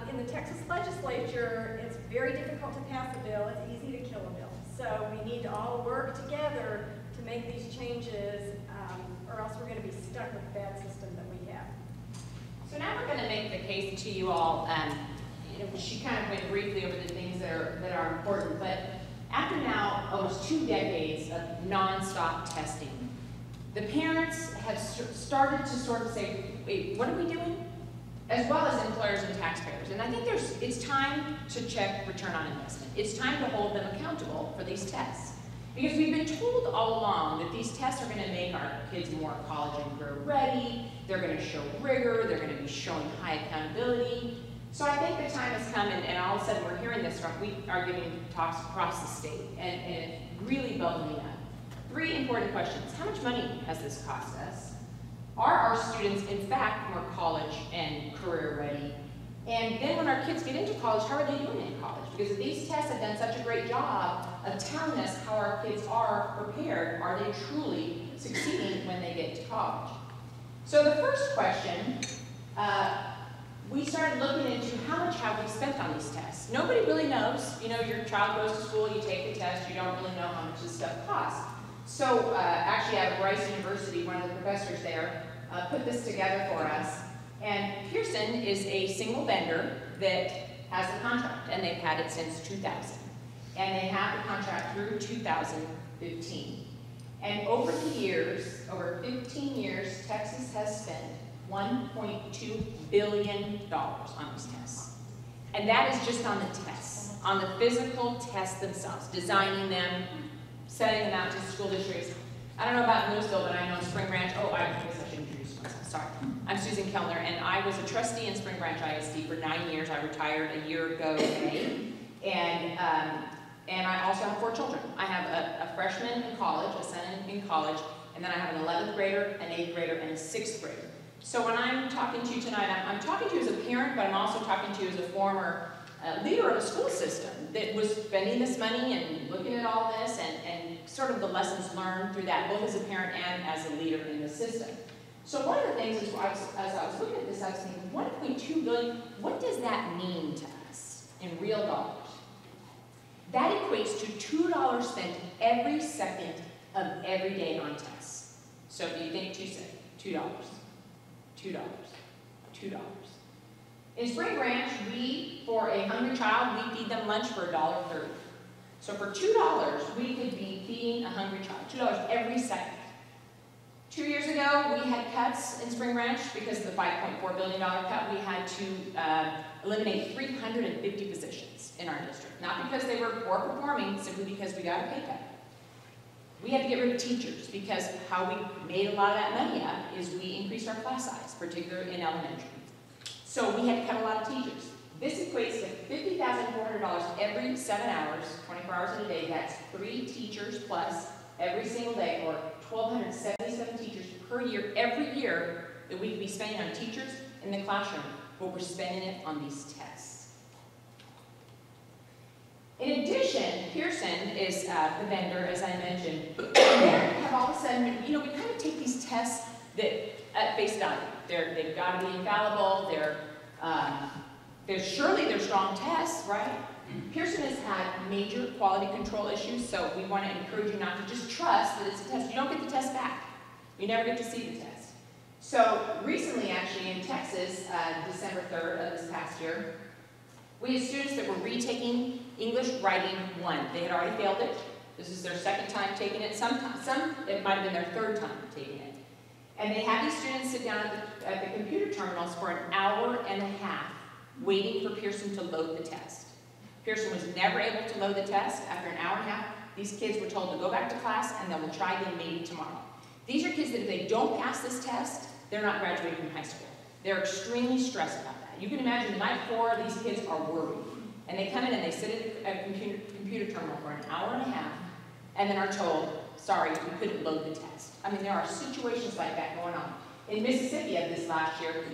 in the Texas Legislature, it's very difficult to pass a bill, it's easy to kill a bill. So we need to all work together to make these changes, or else we're going to be stuck with the bad system that we have. So now we're going to make the case to you all. She kind of went briefly over the things that are important, but after now almost 2 decades of nonstop testing, the parents have started to sort of say, wait, what are we doing? As well as employers and taxpayers. And I think it's time to check return on investment. It's time to hold them accountable for these tests. Because we've been told all along that these tests are going to make our kids more college and career ready, they're going to show rigor, they're going to be showing high accountability. So I think the time has come, and all of a sudden we're hearing this from, we are giving talks across the state, and it's really bubbling up. 3 important questions. How much money has this cost us? Are our students, in fact, more college and career ready? And then when our kids get into college, how are they doing in college? Because these tests have done such a great job of telling us how our kids are prepared. Are they truly succeeding when they get to college? So the first question, we started looking into how much have we spent on these tests. Nobody really knows. You know, your child goes to school, you take the test, you don't really know how much this stuff costs. So actually out of Rice University, one of the professors there put this together for us. And Pearson is a single vendor that has the contract, and they've had it since 2000. And they have the contract through 2015. And over the years, over 15 years, Texas has spent $1.2 billion on these tests. And that is just on the tests, on the physical tests themselves, designing them, sending them out to school districts. I don't know about Lewisville, but I know in Spring Branch, I guess I should introduce myself, sorry. I'm Susan Kellner, and I was a trustee in Spring Branch ISD for 9 years. I retired a year ago today, and I also have 4 children. I have a freshman in college, a son in college, and then I have an 11th grader, an 8th grader, and a 6th grader. So when I'm talking to you tonight, I'm talking to you as a parent, but I'm also talking to you as a former leader of a school system that was spending this money and looking at all this and sort of the lessons learned through that, both as a parent and as a leader in the system. So one of the things is, as I was looking at this, I was thinking, 1.2 billion, what does that mean to us in real dollars? That equates to $2 spent every second of every day on tests. So if you think $2, $2. In Spring Branch, for a hungry child, we feed them lunch for $1.30. So for $2, we could be feeding a hungry child, $2 every second. 2 years ago, we had cuts in Spring Branch because of the $5.4 billion cut. We had to eliminate 350 positions in our district. Not because they were poor performing, simply because we got a pay cut. We had to get rid of teachers because how we made a lot of that money up is we increased our class size, particularly in elementary. So we had to cut a lot of teachers. This equates to $50,400 every 7 hours, 24 hours in a day. That's 3 teachers plus every single day, or 1,277 teachers per year, every year, that we could be spending on teachers in the classroom, but we're spending it on these tests. In addition, Pearson is the vendor, as I mentioned. They have all of a sudden, we kind of take these tests that at face value. They've got to be infallible. Surely they're strong tests, right? Pearson has had major quality control issues, so we want to encourage you not to just trust that it's a test. You don't get the test back. You never get to see the test. So recently, actually, in Texas, December 3rd of this past year, we had students that were retaking English Writing 1. They had already failed it. This is their second time taking it. Some it might have been their third time taking it. And they had these students sit down at the computer terminals for an hour and a half waiting for Pearson to load the test. Pearson was never able to load the test. After an hour and a half, these kids were told to go back to class and then we'll try again maybe tomorrow. These are kids that if they don't pass this test, they're not graduating from high school. They're extremely stressed about that. You can imagine the night before, these kids are worried. And they come in and they sit at a computer terminal for an hour and a half, and then are told, sorry, we couldn't load the test. I mean, there are situations like that going on. In Mississippi of this last year,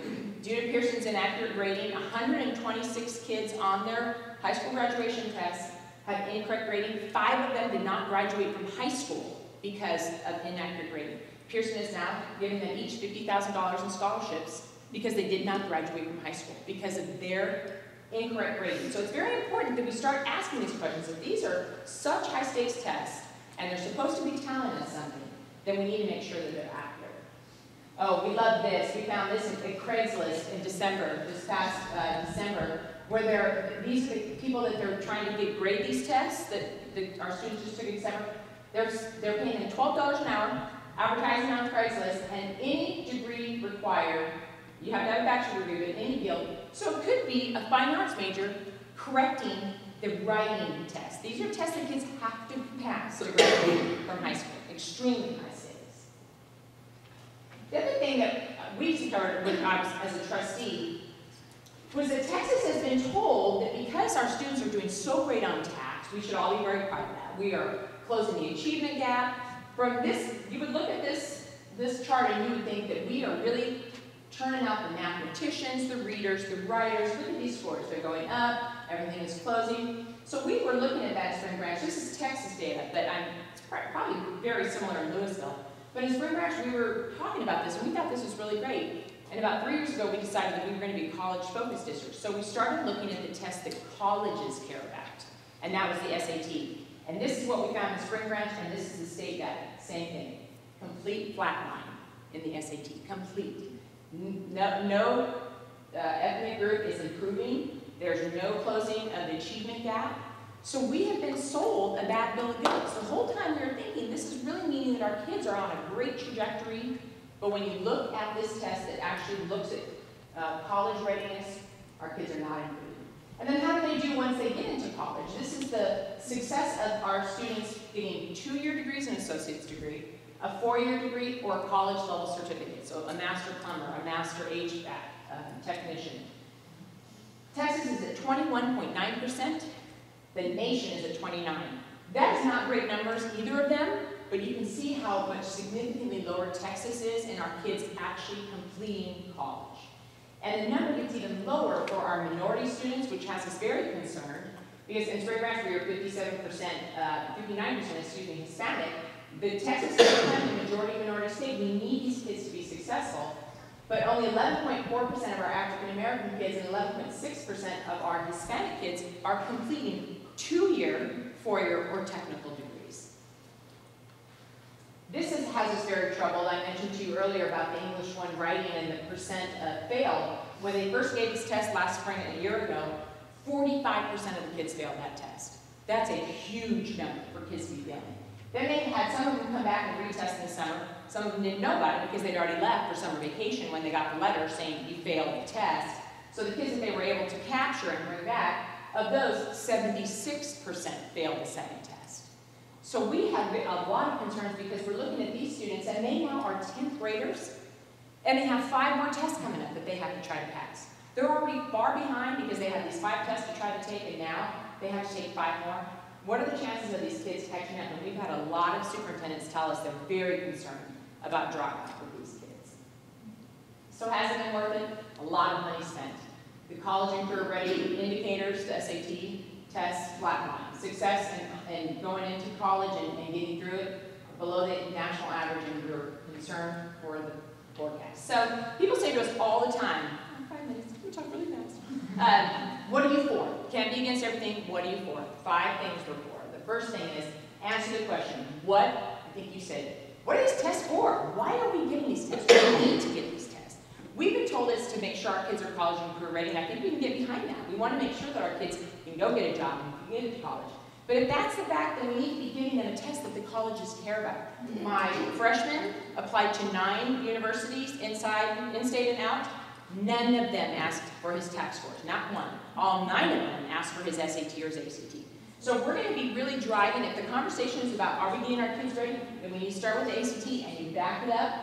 due to Pearson's inaccurate grading, 126 kids on their high school graduation tests had incorrect grading. 5 of them did not graduate from high school because of inaccurate grading. Pearson is now giving them each $50,000 in scholarships because they did not graduate from high school because of their incorrect grading. So it's very important that we start asking these questions. If these are such high stakes tests and they're supposed to be telling us something, then we need to make sure that they're accurate. Oh, we love this. We found this at Craigslist in December, this past December, where these are the people that they're trying to get grade these tests that our students just took in December. They're paying them $12 an hour, advertising on Craigslist, and any degree required. You have to have a bachelor's degree, but any field. So it could be a fine arts major correcting the writing test. These are tests that kids have to pass to graduate from high school. Extremely high stakes. The other thing that we discovered when I was as a trustee was that Texas has been told that because our students are doing so great on tax, we should all be very proud of that. We are closing the achievement gap. From this, you would look at this chart and you would think that we are really turning out the mathematicians, the readers, the writers. Look at these scores. They're going up. Everything is closing. So we were looking at that Spring Branch. This is Texas data, but it's probably very similar in Lewisville. But in Spring Branch, we were talking about this, and we thought this was really great. And about 3 years ago, we decided that we were going to be a college-focused district. So we started looking at the tests that colleges care about, and that was the SAT. And this is what we found in Spring Branch, and this is the state data. Same thing. Complete flat line in the SAT. Complete. No ethnic group is improving. There's no closing of the achievement gap. So we have been sold a bad bill of goods. The whole time we were thinking this is really meaning that our kids are on a great trajectory, but when you look at this test that actually looks at college readiness, our kids are not improving. And then how do they do once they get into college? This is the success of our students getting 2-year degrees and associate's degree, a 4-year degree, or a college level certificate. So a master plumber, a master HVAC technician. Texas is at 21.9%. The nation is at 29%. That is not great numbers, either of them, but you can see how much significantly lower Texas is in our kids actually completing college. And the number gets even lower for our minority students, which has us very concerned, because in Spring Branch we are 59% Hispanic. The Texas is a majority minority state. We need these kids to be successful, but only 11.4% of our African American kids and 11.6% of our Hispanic kids are completing 2-year, 4-year, or technical degrees. This has us very troubled. I mentioned to you earlier about the English 1 writing and the percent failed. When they first gave this test last spring and a year ago, 45% of the kids failed that test. That's a huge number for kids to be failing. Then they had some of them come back and retest in the summer. Some of them didn't know about it because they'd already left for summer vacation when they got the letter saying you failed the test. So the kids that they were able to capture and bring back, of those, 76% failed the second test. So we have a lot of concerns because we're looking at these students and they now are 10th graders and they have 5 more tests coming up that they have to try to pass. They're already far behind because they had these 5 tests to try to take and now they have to take 5 more. What are the chances of these kids catching up? And we've had a lot of superintendents tell us they're very concerned about dropout with these kids. So has it been worth it? A lot of money spent. The college and career ready indicators, the SAT tests, flatline. Success in going into college and getting through it below the national average, and we're concerned for the forecast. So people say to us all the time, 5 minutes, we talk really fast. What are you for? Can't be against everything. What are you for? 5 things we're for. The first thing is answer the question, what, I think you said, what are these tests for? Why are we getting these tests? We need to get these tests. We've been told it's to make sure our kids are college and career ready, and I think we can get behind that. We want to make sure that our kids can go get a job and can get into college. But if that's the fact, then we need to be giving them a test that the colleges care about. My freshman applied to 9 universities inside, in-state and out. None of them asked for his tax scores, not one. All 9 of them asked for his SAT or his ACT. So we're going to be really driving, if the conversation is about are we getting our kids ready, then we need to start with the ACT, and you back it up.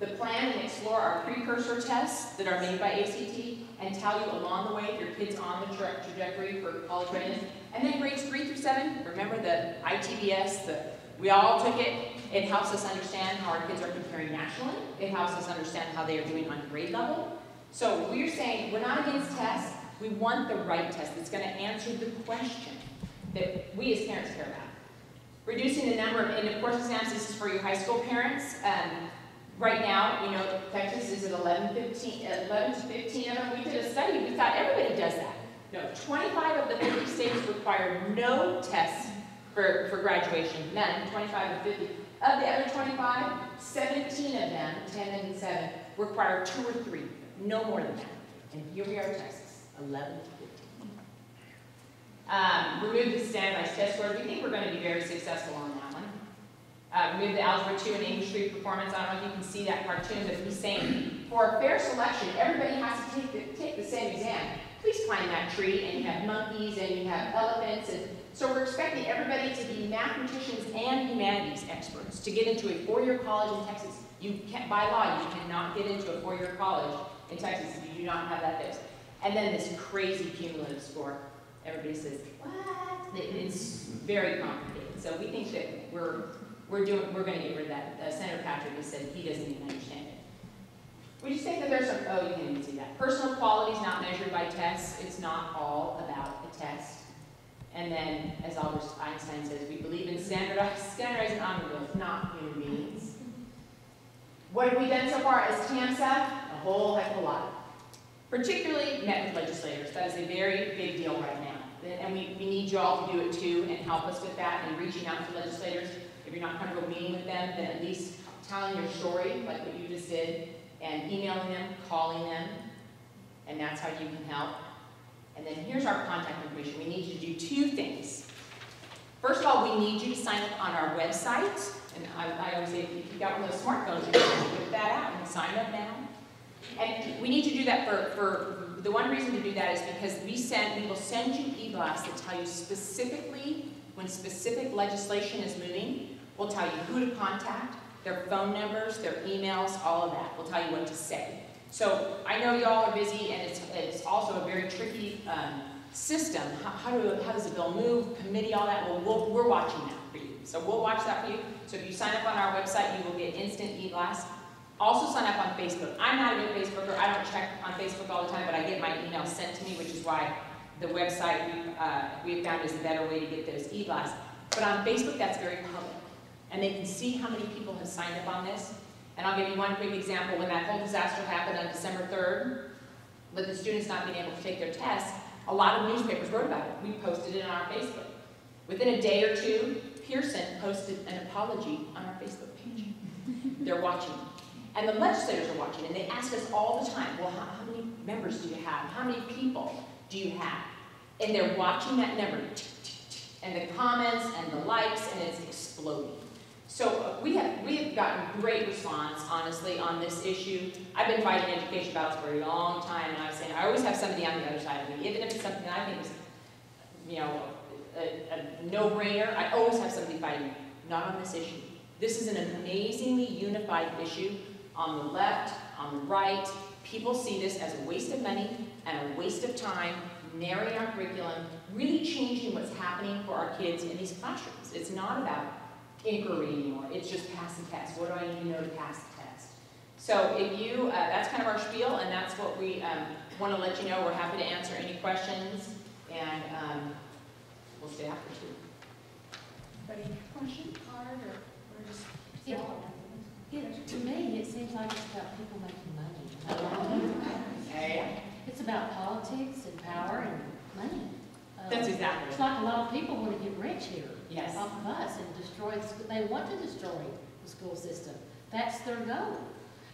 The plan and explore are precursor tests that are made by ACT and tell you along the way if your kid's on the trajectory for college readiness. And then grades 3 through 7, remember the ITBS, we all took it. It helps us understand how our kids are comparing nationally. It helps us understand how they are doing on grade level. So we're saying we're not against tests. We want the right test that's going to answer the question that we as parents care about. Reducing the number of end-of-course exams, this is for you high school parents. Right now, we know Texas is at 11 to 15 of them. We did a study, we thought everybody does that. No, 25 of the 50 states require no tests for graduation, none, 25 of 50. Of the other 25, 17 of them, 10 and 7, require 2 or 3, no more than that. And here we are in Texas, 11 to 15. Remove the standardized test scores. We think we're going to be very successful on that one. Remove the Algebra 2 and English 3 performance. I don't know if you can see that cartoon, but he's saying for a fair selection, everybody has to take the same exam. Please climb that tree, and you have monkeys, and you have elephants, and so we're expecting everybody to be mathematicians and humanities experts to get into a 4-year college in Texas. You can't, by law, you cannot get into a 4-year college in Texas if you do not have that fixed. And then this crazy cumulative score. Everybody says, what? It's very complicated. So we think that we're going to get rid of that. Senator Patrick has said he doesn't even understand it. We just think that there's some, oh, you can't even see that. Personal quality is not measured by tests. It's not all about a test. And then, as Albert Einstein says, we believe in standardized automobiles, not human beings. What have we done so far as TAMSA? A whole heck of a lot. Particularly met with legislators. That is a very big deal right now. And we need you all to do it too and help us with that and reaching out to legislators. If you're not comfortable meeting with them, then at least telling your story, like what you just did, and emailing them, calling them, and that's how you can help. And then here's our contact information. We need you to do 2 things. First of all, we need you to sign up on our website. And I always say, if you've got one of those smartphones, you can whip that out and sign up now. And we need to do that for the one reason to do that is because we will send you e-blasts that tell you specifically when specific legislation is moving. We'll tell you who to contact, their phone numbers, their emails, all of that. We'll tell you what to say. So I know y'all are busy, and it's also a very tricky system. How does the bill move, committee, all that? Well, we're watching that for you. So we'll watch that for you. So if you sign up on our website, you will get instant e-blasts. Also sign up on Facebook. I'm not a big Facebooker. I don't check on Facebook all the time, but I get my emails sent to me, which is why the website we've found is a better way to get those e-blasts. But on Facebook, that's very public. And they can see how many people have signed up on this. And I'll give you one quick example. When that whole disaster happened on December 3rd, with the students not being able to take their tests, a lot of newspapers wrote about it. We posted it on our Facebook. Within a day or two, Pearson posted an apology on our Facebook page. They're watching. And the legislators are watching, and they ask us all the time, well, how many members do you have? How many people do you have? And they're watching that number, and the comments and the likes, and it's exploding. So we have gotten great response, honestly, on this issue. I've been fighting education battles for a long time, and I was saying I always have somebody on the other side of me, even if it's something that I think is, a no-brainer. I always have somebody fighting me. Not on this issue. This is an amazingly unified issue. On the left, on the right, people see this as a waste of money and a waste of time, narrowing our curriculum, really changing what's happening for our kids in these classrooms. It's not about inquiry anymore. It's just pass the test. What do I need to know to pass the test? So if you, that's kind of our spiel, and that's what we want to let you know. We're happy to answer any questions, and we'll stay after too. Any question, Card, or just? To me, it seems like it's about people making money. It's about politics and power and money. That's exactly. It's like a lot of people want to get rich here. Yes. Off of us and destroy. They want to destroy the school system. That's their goal.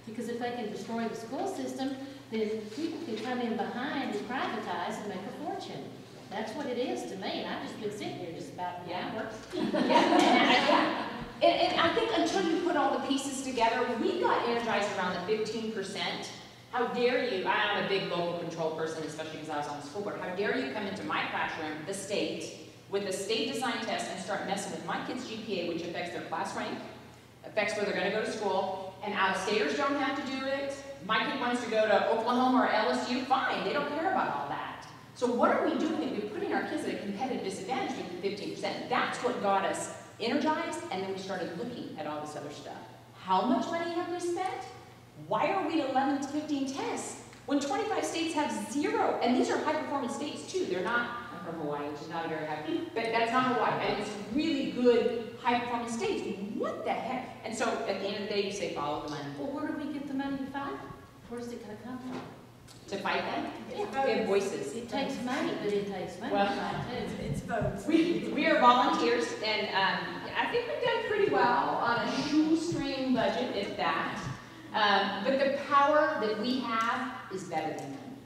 Because if they can destroy the school system, then people can come in behind and privatize and make a fortune. That's what it is to me. And I've just been sitting here just about an hour. Yeah. And I think until you put all the pieces together, we got energized around the 15%. How dare you, I'm a big local control person, especially because I was on the school board, how dare you come into my classroom, the state, with a state design test and start messing with my kids' GPA, which affects their class rank, affects where they're going to go to school, out-of-staters don't have to do it. My kid wants to go to Oklahoma or LSU, fine, they don't care about all that. So what are we doing if we're putting our kids at a competitive disadvantage with the 15%? That's what got us energized, and then we started looking at all this other stuff. How much money have we spent? Why are we 11 to 15 tests when 25 states have 0? And these are high-performance states too. They're not, I'm from Hawaii, which is not a very high, but that's not Hawaii. And it's really good high-performance states. What the heck? And so at the end of the day, you say follow the money. Well, where do we get the money to fight? Where's it gonna come from? To fight them? Yeah. We have voices. It takes money, but it takes money Well, to fight too. It's votes. We are volunteers, and I think we've done pretty well on a shoestring budget, if that. But the power that we have is better than them.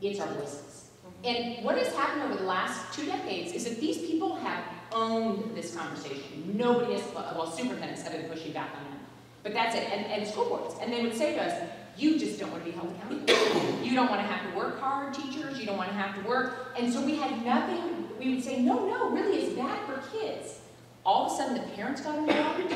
It's our voices. And what has happened over the last 2 decades is that these people have owned this conversation. Nobody has, well, superintendents have been pushing back on them. But that's it, and school boards. And they would say to us, you just don't want to be held accountable. You don't want to have to work hard, teachers. You don't want to have to work. And so we had nothing. We would say, no, really, it's bad for kids. All of a sudden, the parents got involved,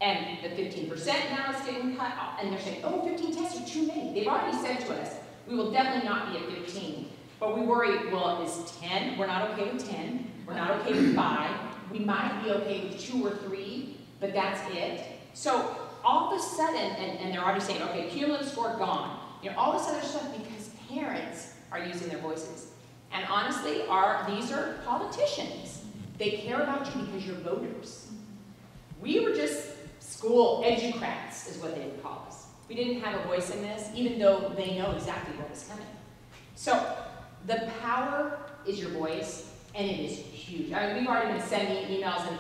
and the 15% now is getting cut off. And they're saying, oh, 15 tests are too many. They've already said to us, we will definitely not be at 15. But we worry, well, is 10? We're not okay with 10. We're not okay with 5. We might be okay with 2 or 3, but that's it. So all of a sudden, and they're already saying, okay, cumulative score gone. You know, all this other stuff because parents are using their voices. And honestly, these are politicians. They care about you because you're voters. We were just school educrats, is what they would call us. We didn't have a voice in this, even though they know exactly what was coming. So the power is your voice, and it is huge. I mean, we've already been sending emails, and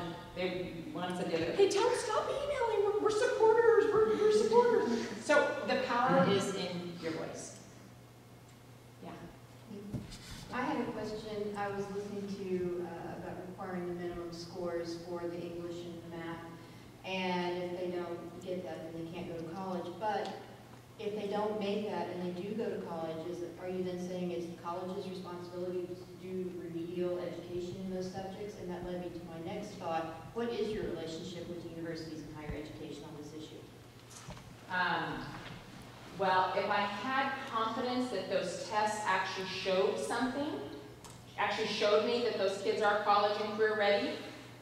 one said the other, hey, tell them stop emailing, we're supporters, we're supporters. So the power is in your voice. Yeah. I had a question. I was listening to about requiring the minimum scores for the English and the math, and if they don't get that, then they can't go to college. But if they don't make that and they do go to college, are you then saying it's the college's responsibility to do remedial education in those subjects? And that led me to my next thought. What is your relationship with universities and higher education on this issue? Well, if I had confidence that those tests actually showed something, actually showed me that those kids are college and career ready,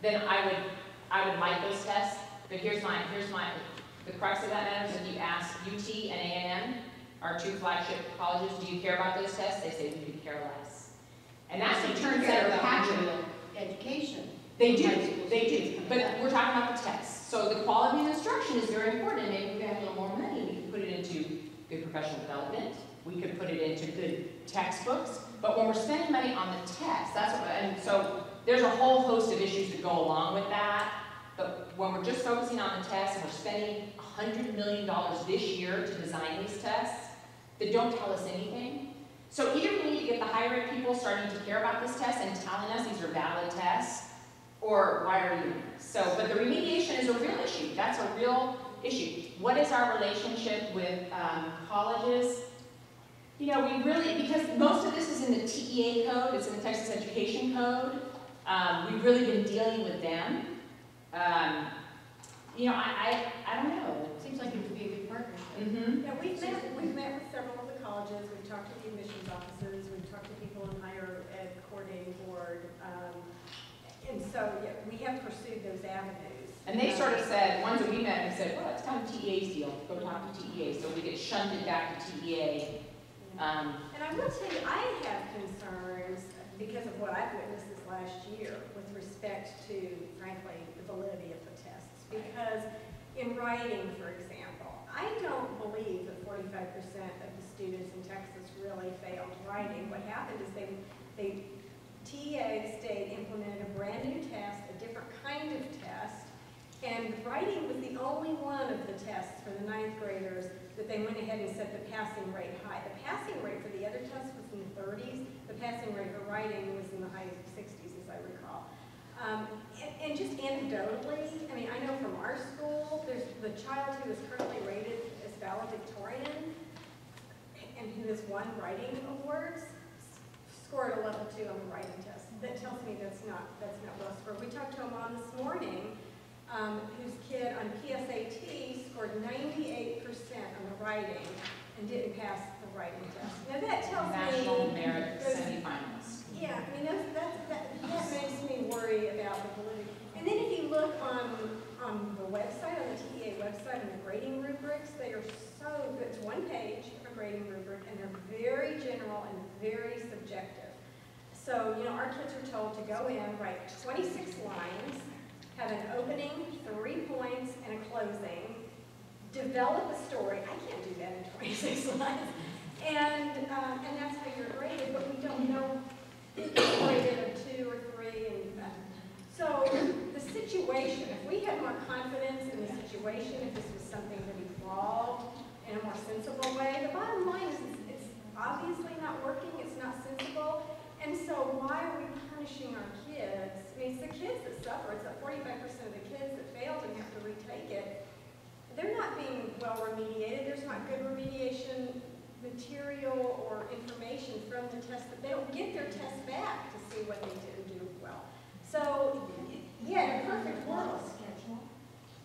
then I would like those tests. But here's the crux of that matter is if you ask UT and A&M, our 2 flagship colleges, do you care about those tests? They say we could care less. And that's in terms of their passion. Education. They do. But we're talking about the tests. So the quality of instruction is very important, and maybe if we have a little more money, we can put it into good professional development. We could put it into good textbooks. But when we're spending money on the tests, and so there's a whole host of issues that go along with that. But when we're just focusing on the tests and we're spending $100 million this year to design these tests that don't tell us anything. So either we need to get the higher ed people starting to care about this test and telling us these are valid tests, or why are you doing this? So, but the remediation is a real issue. That's a real issue. What is our relationship with colleges? You know, we really, because most of this is in the TEA code, it's in the Texas Education Code, we've really been dealing with them. You know, I don't know. It seems like it would be a good partnership. Mm-hmm. Yeah, we've met with several of the colleges, we've talked to the admissions officers, we've talked to people in higher ed coordinating board, and so, yeah, we have pursued those avenues. And they sort of said, ones that we met have said, well, it's kind of TEA's deal, go talk to TEA, so we get shunted back to TEA. And I will tell you, I have concerns because of what I've witnessed this last year with respect to, frankly, the validity of the tests. Because in writing, for example, I don't believe that 45% of the students in Texas really failed writing. What happened is TEA, the state, implemented a brand new test, a different kind of test, and writing was the only one of the tests for the 9th graders that they went ahead and set the passing rate high. The passing rate for the other tests was in the 30s. The passing rate for writing was in the high 60s, as I recall. And just anecdotally, I mean, I know from our school, there's the child who is currently rated as valedictorian and who has won writing awards, scored a level 2 on the writing test. That tells me that's not well scored. We talked to him on this morning, whose kid on PSAT scored 98% on the writing and didn't pass the writing test. Now that tells me... National merit semifinals. Yeah, I mean, that makes me worry about the validity. And then if you look on the website, on the TEA website, and the grading rubrics, they are so good. It's one page of a grading rubric, and they're very general and very subjective. So, you know, our kids are told to go in, write 26 lines, have an opening, 3 points, and a closing, develop a story. I can't do that in 26 lines. And that's how you're graded, but we don't know if you're graded a 2 or 3. So the situation, if we had more confidence in the situation, if this was something that evolved in a more sensible way, the bottom line is it's obviously not working, it's not sensible, and so why are we punishing our kids? I mean, it's the kids that suffer. It's that 45% of the kids that failed and have to retake it. They're not being well remediated. There's not good remediation material or information from the test. They don't get their test back to see what they didn't do well. So, yeah, in a perfect world.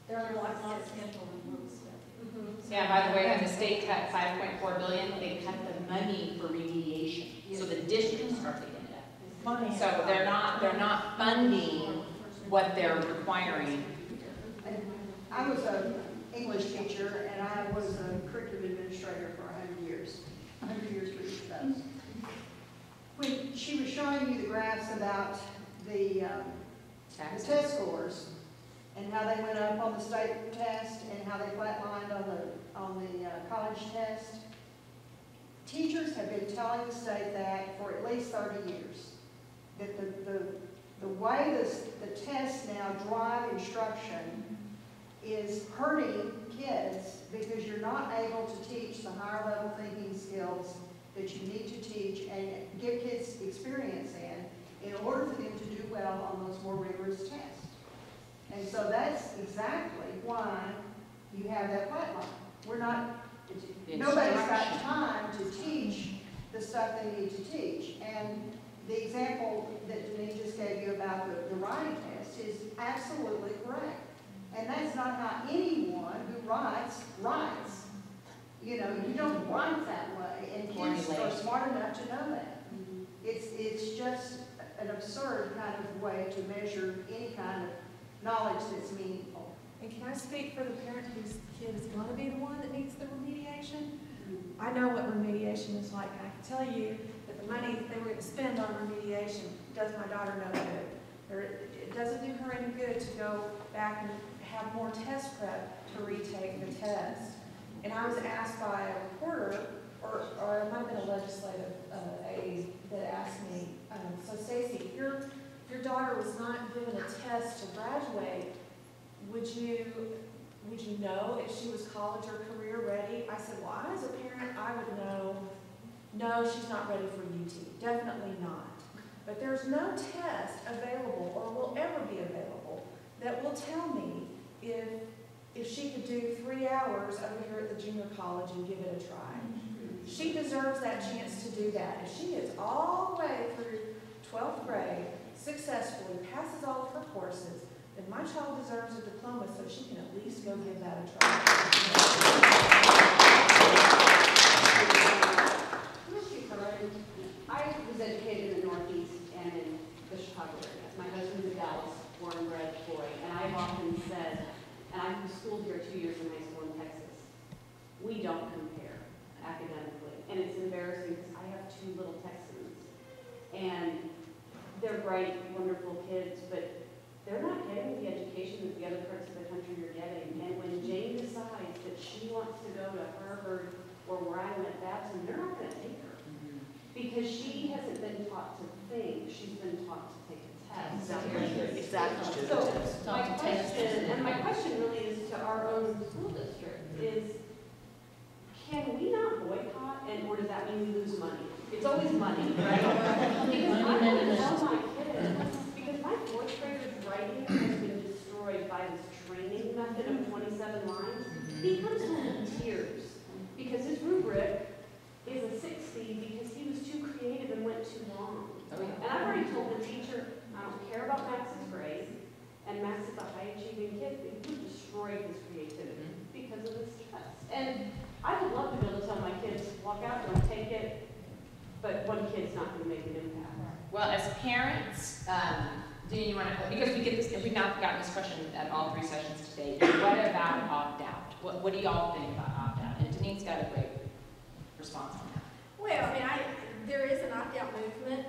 There are lots of schedule and rules. Yeah, by the way, when the state cut $5.4 billion, they cut the money for remediation. So the districts are picking it up. So they're not funding what they're requiring. I was an English teacher, and I was a curriculum administrator for 100 years. 100 years for each of those. When she was showing you the graphs about the test scores and how they went up on the state test and how they flatlined on the college test, teachers have been telling the state that for at least 30 years. That the way the tests now drive instruction is hurting kids because you're not able to teach the higher level thinking skills that you need to teach and give kids experience in order for them to do well on those more rigorous tests. And so that's exactly why you have that flatline. Nobody's got time to teach the stuff they need to teach. And the example that Dineen just gave you about the writing test is absolutely correct. And that's not how anyone who writes. You know, you don't write that way, and kids are smart enough to know that. It's just an absurd kind of way to measure any kind of knowledge that's meaningful. And can I speak for the parent whose kid is going to be the one that needs the remediation? I know what remediation is like. I can tell you that the money that they were going to spend on remediation does my daughter no good. It doesn't do her any good to go back and have more test prep to retake the test. And I was asked by a reporter, or it might have been a legislative aide that asked me, so Stacey, if your daughter was not given a test to graduate, would you know if she was college or career ready? I said, well, I as a parent, I would know, no, she's not ready for UT, definitely not. But there's no test available or will ever be available that will tell me if she could do 3 hours over here at the junior college and give it a try. She deserves that chance to do that. If she gets all the way through 12th grade, successfully passes all of her courses, then my child deserves a diploma so she can at least go give that a try. I was educated in the Northeast and in the Chicago area. My husband's a Dallas born and bred boy, and I've often said, and I was schooled here 2 years in high school in Texas, we don't compare academically. And it's embarrassing because I have 2 little Texans. And they're bright, wonderful kids, but they're not getting the education that the other parts of the country are getting. And when Jane decides that she wants to go to Harvard or where I went, Babson, they're not going to take her. Because she hasn't been taught to think, she's been taught to take a test. Exactly. So my question really is to our own school district is, can we not boycott, or does that mean we lose money? It's always money, right? Because I want to tell my kids, because my 4th grader's writing has been destroyed by this training method of 27 lines. He comes home in tears because his rubric is a 60 because he was too creative and went too long. And I've already told the teacher, I don't care about Max's grade, and Max is a high-achieving kid, And I would love to be able to tell my kids, walk out, don't take it, but one kid's not going to make an impact. Well, as parents, Dineen, you want to, because we get this, we've not gotten this question at all 3 sessions today. What about opt-out? What do y'all think about opt-out? And Dineen's got a great response on that. Well, I mean, there is an opt-out movement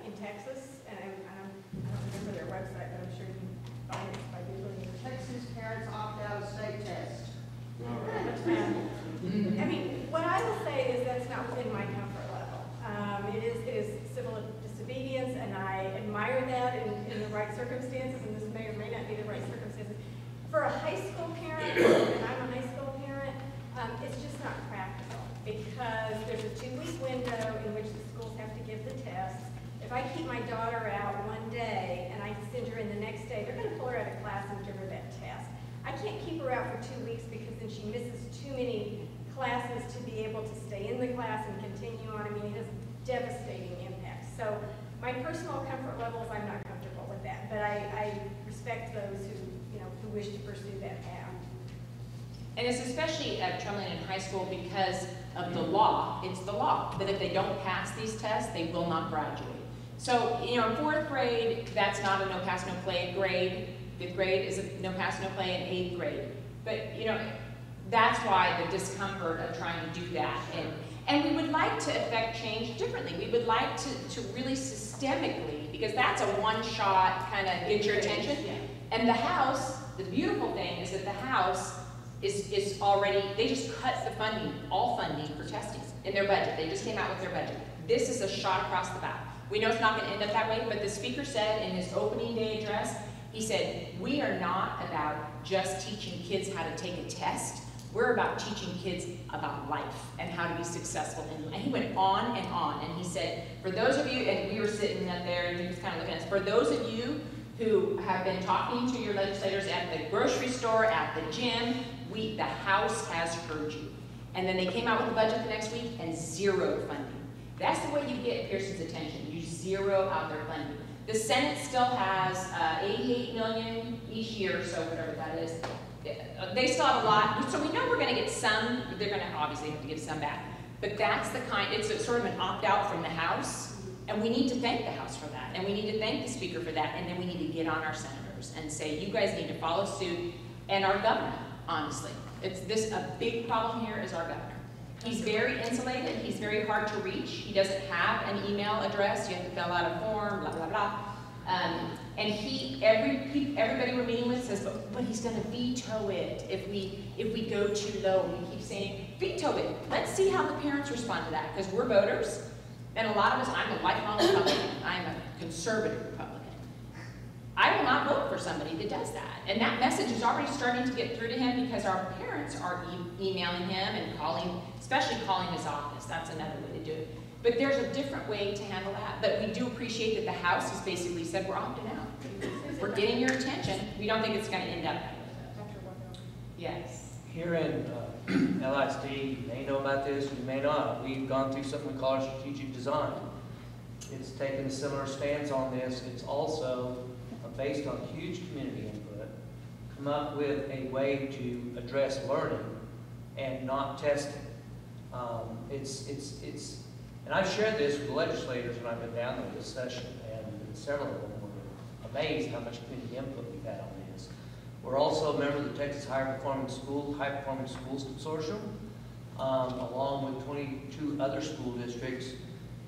in Texas, and I don't remember their website, but I'm sure you can find it by Googling it. Texas parents opt out of state test. I mean, what I will say is that's not within my comfort level. It is civil disobedience, and I admire that in the right circumstances, and this may or may not be the right circumstances. For a high school parent, and I'm a high school parent, it's just not practical, because there's a 2-week window in which the schools have to give the tests. If I keep my daughter out one day and I send her in the next day, they're going to pull her out of class and give her that test. I can't keep her out for 2 weeks because then she misses too many classes to be able to stay in the class and continue on. I mean, it has devastating impacts. So my personal comfort levels, I'm not comfortable with that, but I respect those who wish to pursue that path. And it's especially troubling in high school because of the law. It's the law that if they don't pass these tests, they will not graduate. So, in 4th grade, that's not a no pass, no play grade. 5th grade is a no pass, no play, and 8th grade. But, that's why the discomfort of trying to do that. And we would like to affect change differently. We would like to really systemically, because that's a one-shot kind of get your attention. Yeah. And the House, the beautiful thing is that the House is already, they just cut the funding, all funding for testing in their budget. They just came out with their budget. This is a shot across the bow. We know it's not going to end up that way, but the Speaker said in his opening day address, he said, we are not about just teaching kids how to take a test. We're about teaching kids about life and how to be successful. And he went on, and he said, for those of you, and we were sitting up there, and he was kind of looking at us, for those of you who have been talking to your legislators at the grocery store, at the gym, the House has heard you. And then they came out with the budget the next week and zeroed funding. That's the way you get Pearson's attention. You zero out their funding. The Senate still has $88 million each year, so whatever that is. They still have a lot, so we know we're going to get some. They're going to obviously have to give some back. But that's the kind, it's sort of an opt-out from the House, and we need to thank the House for that, and we need to thank the Speaker for that, and then we need to get on our senators and say, you guys need to follow suit, and our governor, honestly. A big problem here is our governor. He's very insulated, he's very hard to reach, he doesn't have an email address, you have to fill out a form, blah, blah, blah. And everybody we're meeting with says, but he's going to veto it if we go too low. We keep saying, veto it. Let's see how the parents respond to that, because we're voters, and a lot of us, I'm a lifelong Republican, I'm a conservative Republican. I will not vote for somebody that does that. And that message is already starting to get through to him because our parents are emailing him and calling, especially calling his office. That's another way to do it. But there's a different way to handle that. But we do appreciate that the House has basically said, we're opting out. We're getting your attention. We don't think it's going to end up that way. Yes. Here in LISD, you may know about this, you may not. We've gone through something we call strategic design. It's taken a similar stance on this. It's also based on huge community input, come up with a way to address learning and not testing. And I've shared this with legislators when I've been down there this session, and several of them were amazed how much community input we've had on this. We're also a member of the Texas High Performing Schools Consortium, along with 22 other school districts,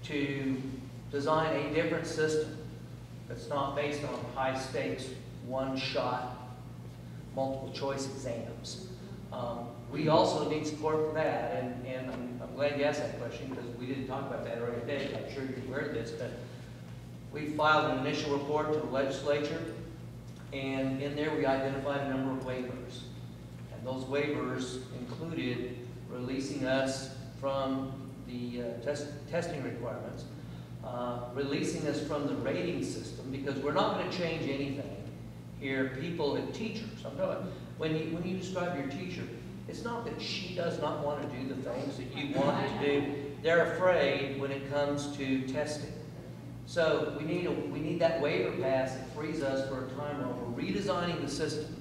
to design a different system that's not based on high-stakes, one-shot, multiple-choice exams. We also need support for that, and I'm glad you asked that question because we didn't talk about that earlier today. I'm sure you're aware of this, but we filed an initial report to the legislature, and in there we identified a number of waivers. And those waivers included releasing us from the testing requirements, releasing us from the rating system, because we're not going to change anything here. People and teachers, I'm talking about, when you describe your teacher, it's not that she does not want to do the things that you want her to do. They're afraid when it comes to testing. So we need that waiver pass that frees us for a time where we're redesigning the system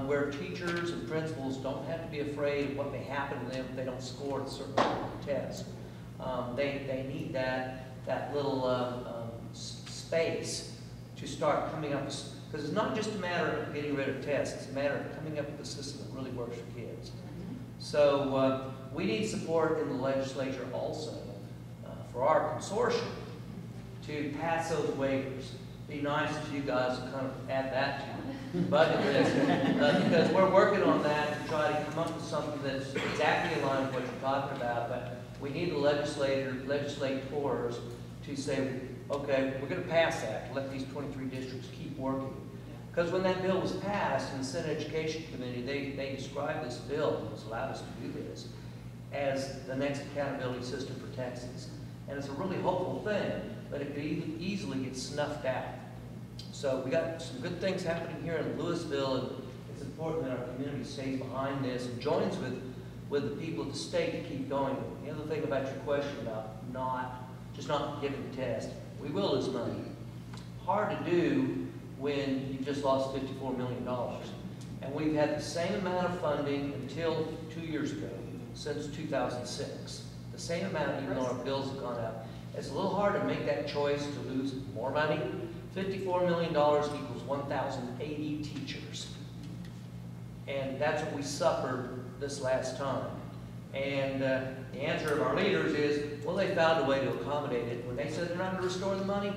where teachers and principals don't have to be afraid of what may happen to them if they don't score at a certain test. They need that little space to start coming up with, because it's not just a matter of getting rid of tests, it's a matter of coming up with a system that really works for kids. So we need support in the legislature also for our consortium to pass those waivers. Be nice if you guys would kind of add that to your budget list, because we're working on that to try to come up with something that's exactly in line with what you're talking about. But we need the legislators to say, okay, we're going to pass that, to let these 23 districts keep working. Because when that bill was passed in the Senate Education Committee, they described this bill, and has allowed us to do this, as the next accountability system for Texas. And it's a really hopeful thing, but it could easily get snuffed out. So we got some good things happening here in Lewisville, and it's important that our community stays behind this and joins with the people of the state to keep going. The other thing about your question about just not giving the test, we will lose money. Hard to do when you just lost $54 million. And we've had the same amount of funding until 2 years ago, since 2006. The same amount, even though our bills have gone up. It's a little hard to make that choice to lose more money. $54 million equals 1,080 teachers. And that's what we suffered this last time. And the answer of our leaders is, well, they found a way to accommodate it. When they said they're not going to restore the money,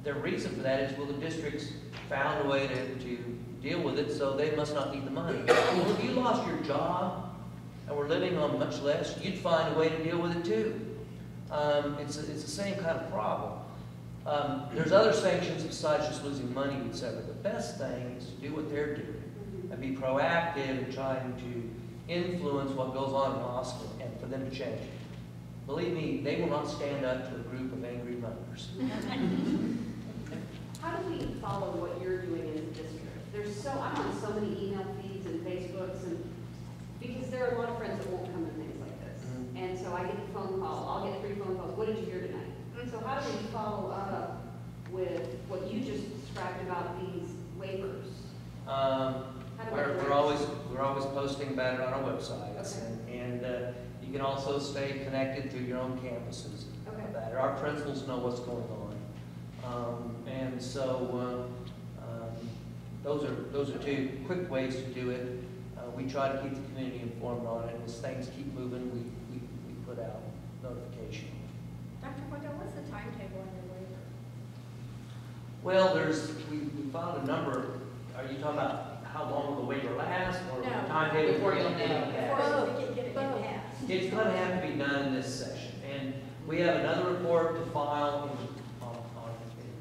their reason for that is, well, the districts found a way to deal with it, so they must not need the money. Well, if you lost your job and were living on much less, you'd find a way to deal with it too. It's the same kind of problem. There's other sanctions besides just losing money, etc. The best thing is to do what they're doing and be proactive in trying to influence what goes on in Austin and for them to change. Believe me, they will not stand up to a group of angry mothers. How do we follow what you're doing in the district? I'm on so many email feeds and Facebooks, and because there are a lot of friends that won't come to things like this. And so I get a phone call, I'll get 3 phone calls, what did you hear tonight? So how do we follow up with what you just described about these waivers? We're always posting about it on our websites, okay. and you can also stay connected through your own campuses. Okay. About it. Our principals know what's going on, and so those are 2 quick ways to do it. We try to keep the community informed on it, and as things keep moving, we put out notification. Dr. Waddell, what's the timetable on your waiver? Well, we filed a number. Are you talking about how long will the waiver last, or the timetable before you'll know? Before we get it passed. It's going to have to be done in this session, and we have another report to file in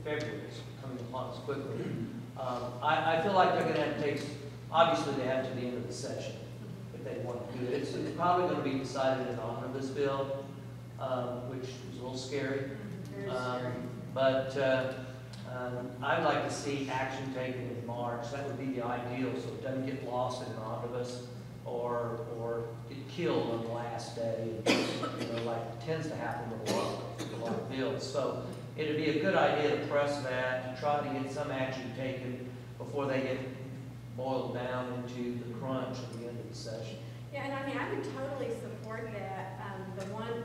February. It's coming upon us quickly. I feel like they're going to have to take. Obviously, they have to the end of the session if they want to do it. It's probably going to be decided in omnibus bill, which is a little scary. But I'd like to see action taken in March. That would be the ideal, so it doesn't get lost in an omnibus or get killed on the last day. Like tends to happen with a lot of bills. So it'd be a good idea to press that, to try to get some action taken before they get boiled down into the crunch at the end of the session. Yeah, and I mean, I would totally support that. The one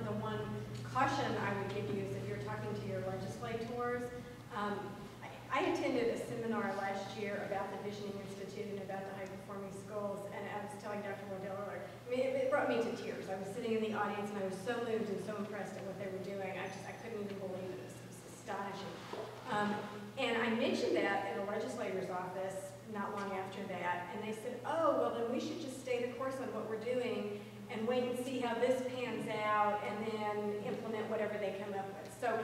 caution I would give you is if you're talking to your legislators. I attended a seminar last year about the Visioning Institute and about the high-performing schools, and I was telling Dr. Waddell earlier, I mean, it brought me to tears. I was sitting in the audience, and I was so moved and so impressed at what they were doing. I couldn't even believe it. It was astonishing. And I mentioned that in a legislator's office not long after that, and they said, oh, well, then we should just stay the course on what we're doing and wait and see how this pans out and then implement whatever they come up with. So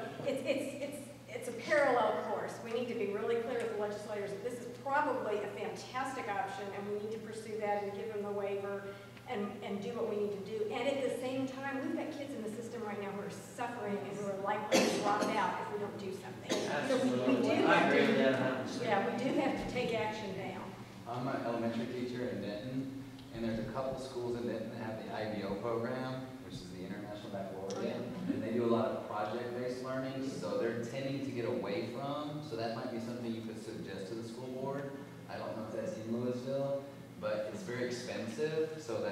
it's a parallel course. We need to be really clear with the legislators that this is probably a fantastic option, and we need to pursue that and give them the waiver and do what we need to do. And at the same time, we've got kids in the system right now who are suffering and who are likely to drop out if we don't do something. Absolutely. So we do I have agree with to, that 100%. yeah, we do have to take action now. I'm an elementary teacher in Denton, and there's a couple schools in Denton that have the IBO program, which is the International Baccalaureate, and they do a lot of project-based learning, so they're tending to get away from, so that might be something you could suggest to the school board. I don't know if that's in Lewisville Lewisville, but it's very expensive, so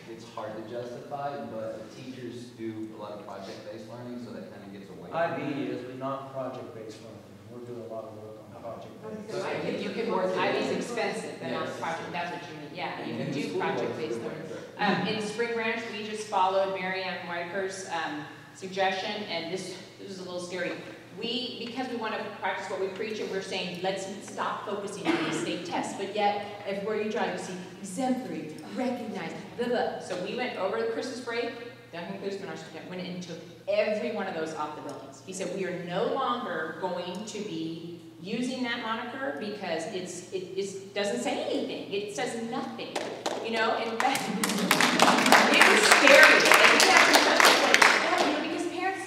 it's hard to justify, but the teachers do a lot of project-based learning, so that kind of gets away. IB is, but not project-based learning. We're doing a lot of work on project-based. You can work, IB's expensive, but not project, that's what you mean, yeah, you can do project-based learning. In Spring Branch, we just followed Mary Ann Weiker's suggestion, and this is a little scary. Because we want to practice what we preach, and we're saying, let's stop focusing on these state tests, but yet, everywhere you drive, you see exemplary, recognized, blah, blah. So we went over the Christmas break, Duncan Kuzman, our student, went and took every one of those off the buildings. He said, we are no longer going to be using that moniker because it doesn't say anything. It says nothing, you know, and it was scary. And we have to touch it, you know, because parents,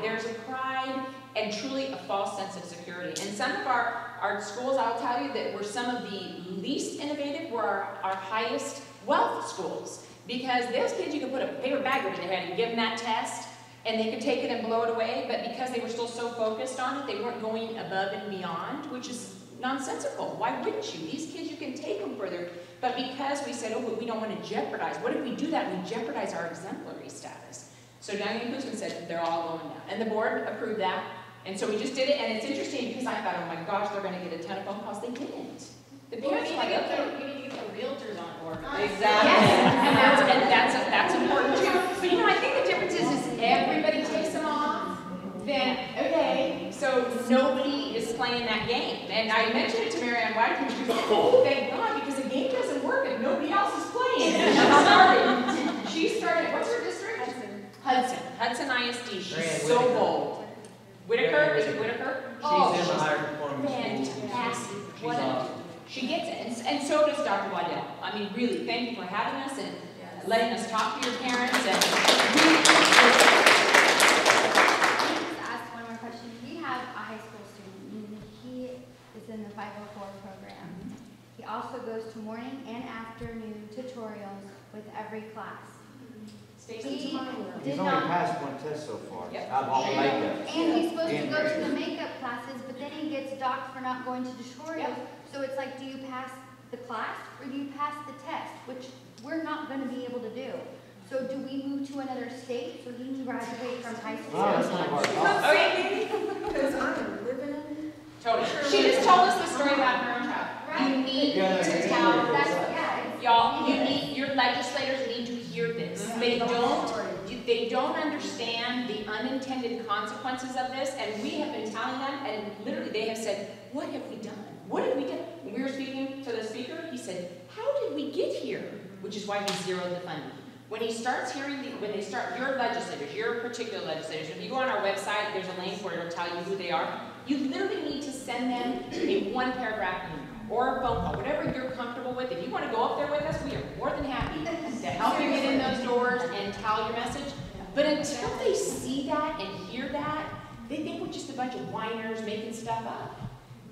there's a pride and truly a false sense of security. And some of our schools, I'll tell you, that were some of the least innovative were our highest wealth schools. Because those kids, you could put a paper bag over their head and give them that test, and they could take it and blow it away, but because they were still so focused on it, they weren't going above and beyond, which is nonsensical. Why wouldn't you? These kids, you can take them further. But because we said, oh, but we don't want to jeopardize. What if we do that? We jeopardize our exemplary status. So Diane Kuzman said, they're all going down. And the board approved that. And so we just did it, and it's interesting because I thought, oh my gosh, they're going to get a ton of phone calls. They didn't. The parents were like, okay. We need to get the realtors on board. Exactly. Yes. And that's important too. But you know, I think the difference is everybody takes them off, then, okay, so nobody is playing that game. And I mentioned it to Mary Ann White, and she was like, oh, thank God, because the game doesn't work if nobody else is playing. And she started, what's her district? Hudson ISD. She's so bold. Whitaker, is it Whitaker? She's in the higher performance school. Fantastic. She's awesome. She gets it, and so does Dr. Waddell. I mean, really, thank you for having us and letting us talk to your parents. And Can I just ask one more question? We have a high school student, and he is in the 504 program. He also goes to morning and afternoon tutorials with every class. Stacey, He's only passed one test so far. Yep. I've all makeup. And he's supposed to go to the makeup classes, but then he gets docked for not going to tutorials. Yep. So it's like, do you pass the class or do you pass the test? Which we're not going to be able to do. So do we move to another state so he can graduate from high school? Oh, that's not hard. Okay. Because I'm living in. Totally. She just told us the story about her own child. Right. You need to tell That's, y'all. Your legislators need to hear this. They don't understand the unintended consequences of this, and we have been telling them, and literally they have said, what have we done? What have we done? When we were speaking to the speaker, he said, how did we get here? Which is why he zeroed the funding. When he starts hearing, when they start, your legislators, your particular legislators, if you go on our website, there's a link where it'll tell you who they are. You literally need to send them a one-paragraph email or a phone call, whatever you're comfortable with. If you want to go up there with us, we are more than happy to help you get in those doors and tell your message. But until they see that and hear that, they think we're just a bunch of whiners making stuff up.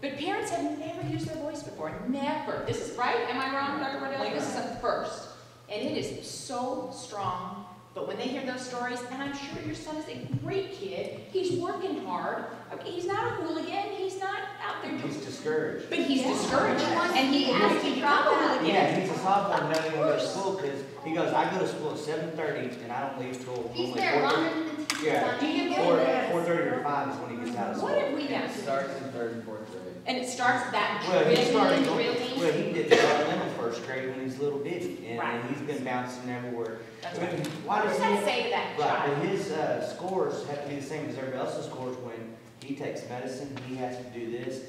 But parents have never used their voice before, never. This is right, am I wrong, Dr. Waddell? This is a first. And it is so strong. But when they hear those stories, and I'm sure your son is a great kid, he's working hard. Okay, he's not a hooligan, he's not out there. He's discouraged. But he's discouraged, and he wants to become a hooligan. Yeah, he's a sophomore and doesn't even go to school because he goes, I go to school at 7:30 and I don't leave till He's only there 4:30. longer than the teacher's Yeah, on. 4:30 or 5 is when he gets out of school. What have we done? It starts in 3rd and 4th grade. And it starts that Well, he started, drilling. well, he did developmental first grade when he's little bitty, and Right. he's been bouncing everywhere. That's I mean, right. why What does does he? that say to that Right, child? but his scores have to be the same as everybody else's scores when he takes medicine, he has to do this.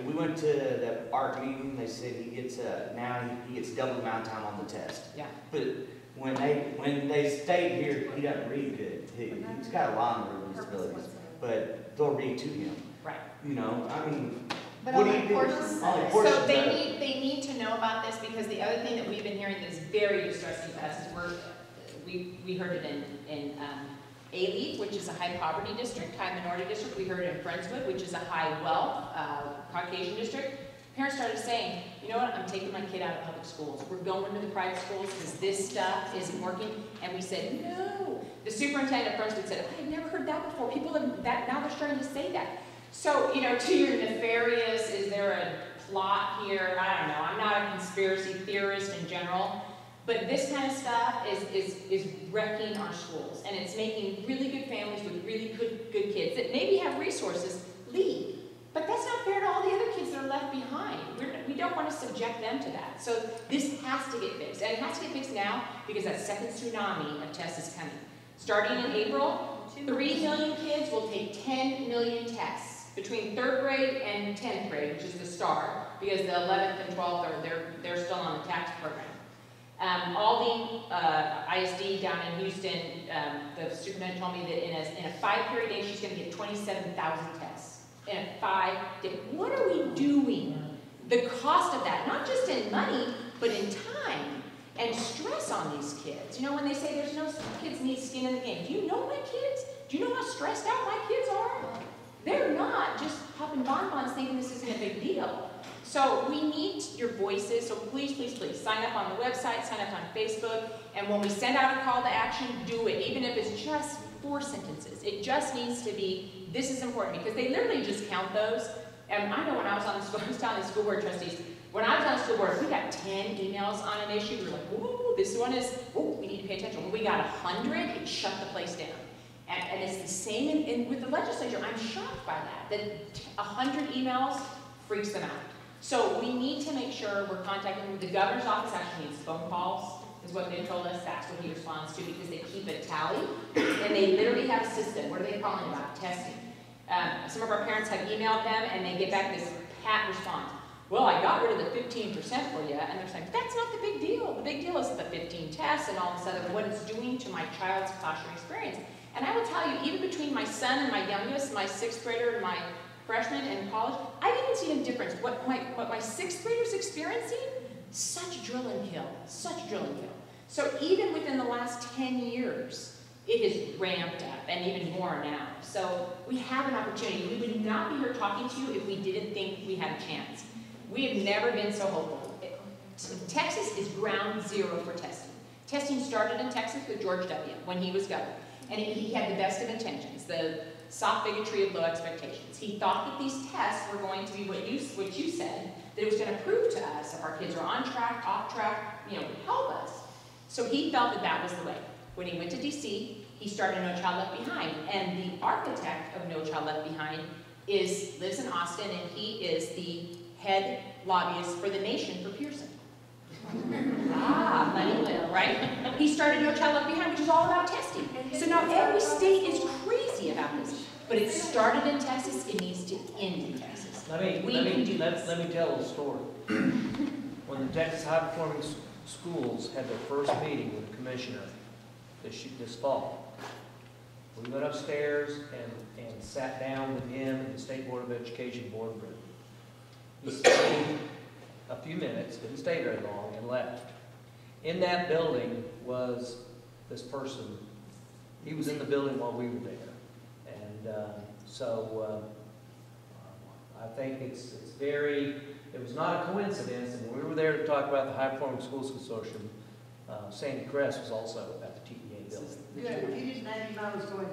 We went to the ARC meeting, they said he gets, now he gets double the amount of time on the test. Yeah. But when they stayed here, he doesn't read good. He's got a lot of learning disabilities, but they'll read to him. Right. You know, I mean, But what on do the you do? portions On the of it. portions So of they it. need to know about this, because the other thing that we've been hearing that's very distressing to us is we heard it in A-Leaf, which is a high poverty district, high minority district. We heard it in Friendswood, which is a high wealth Caucasian district. Parents started saying, you know what, I'm taking my kid out of public schools. We're going to the private schools because this stuff isn't working. And we said, no. The superintendent of Friendswood said, I've never heard that before. People have that, now they're starting to say that. So, you know, to your nefarious, is there a plot here? I don't know. I'm not a conspiracy theorist in general, but this kind of stuff is wrecking our schools, and it's making really good families with really good kids that maybe have resources leave. But that's not fair to all the other kids that are left behind. We don't want to subject them to that. So this has to get fixed, and it has to get fixed now because that second tsunami of tests is coming. Starting in April, 3 million kids will take 10 million tests between 3rd grade and 10th grade, which is the STAR, because the 11th and 12th they're still on the tax program. All the ISD down in Houston, the superintendent told me that in a 5-period day, she's going to get 27,000 tests. In a 5-day. What are we doing? The cost of that, not just in money, but in time and stress on these kids. You know, when they say there's no kids need skin in the game. Do you know my kids? Do you know how stressed out my kids are? They're not just popping bonbons thinking this isn't a big deal. So we need your voices, so please, please, please sign up on the website, sign up on Facebook, and when we send out a call to action, do it, even if it's just 4 sentences. It just needs to be, this is important, because they literally just count those. And I know when I was on the school, I was telling the school board trustees, when I was on the school board, we got 10 emails on an issue. We were like, ooh, this one is, ooh, we need to pay attention. When we got 100, it shut the place down. And it's the same with the legislature. I'm shocked by that 100 emails freaks them out. So we need to make sure we're contacting them. The governor's office actually needs phone calls, is what they told us. That's what he responds to, because they keep a tally. And they literally have a system. What are they calling about? Testing. Some of our parents have emailed them, and they get back this pat response. Well, I got rid of the 15% for you. And they're saying, that's not the big deal. The big deal is the 15 tests and all this other, what it's doing to my child's classroom experience. And I will tell you, even between my son and my youngest, my 6th grader and my freshman in college, I didn't see a difference. What my 6th grader's experiencing, such drill and kill, such drill and kill. So even within the last 10 years, it is ramped up, and even more now. So we have an opportunity. We would not be here talking to you if we didn't think we had a chance. We have never been so hopeful. Texas is ground zero for testing. Testing started in Texas with George W. when he was governor, and he had the best of intentions. The soft bigotry of low expectations. He thought that these tests were going to be what you said, that it was going to prove to us if our kids are on track, off track, you know, help us. So he felt that that was the way. When he went to DC, he started No Child Left Behind, and the architect of No Child Left Behind lives in Austin, and he is the head lobbyist for the nation for Pearson. Money will, right? He started No Child Left Behind, which is all about testing. So now every state is crazy about this. But it started in Texas, it needs to end in Texas. Let me tell a story. When the Texas high-performing schools had their first meeting with the commissioner this fall, we went upstairs and sat down with him and the State Board of Education boardroom. He stayed a few minutes, didn't stay very long, and left. In that building was this person. He was in the building while we were there. And so I think it was not a coincidence. And when we were there to talk about the High Performing Schools Consortium, Sandy Kress was also at the TPA building. Good, if you didn't name him, I was going to.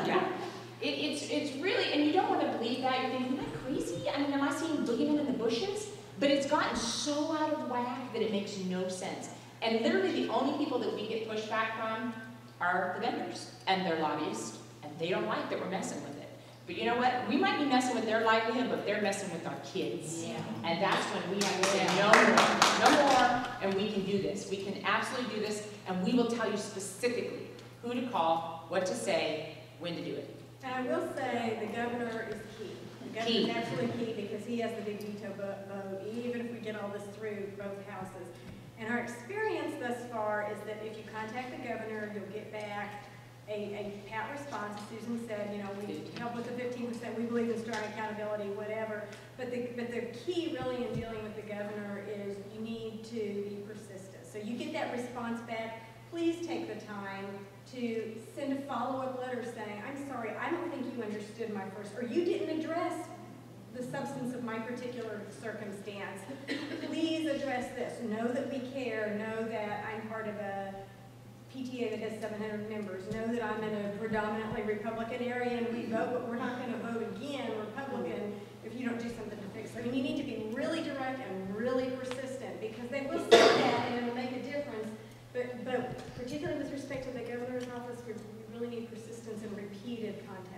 Yeah. It's really, and you don't want to believe that. You're thinking, am I crazy? I mean, am I seeing boogeymen in the bushes? But it's gotten so out of whack that it makes no sense. And literally the only people that we get pushback from are the vendors and their lobbyists, and they don't like that we're messing with it. But you know what? We might be messing with their livelihood, but they're messing with our kids. Yeah. And that's when we have to say no more, and we can do this. We can absolutely do this, and we will tell you specifically who to call, what to say, when to do it. And I will say the governor is key. The governor is absolutely key because he has the big veto vote, even if we get all this through both houses. And our experience thus far is that if you contact the governor, you'll get back a pat response. As Susan said, you know, we help with the 15%, we believe in strong accountability, whatever. But the key really in dealing with the governor is you need to be persistent. So you get that response back, please take the time to send a follow-up letter saying, I'm sorry, I don't think you understood my first, or you didn't address the substance of my particular circumstance. Please address this. Know that we care. Know that I'm part of a PTA that has 700 members know that I'm in a predominantly Republican area and we vote, but we're not going to vote again Republican if you don't do something to fix it. I mean, you need to be really direct and really persistent because they will say that and it'll make a difference. But particularly with respect to the governor's office, we really need persistence and repeated contact.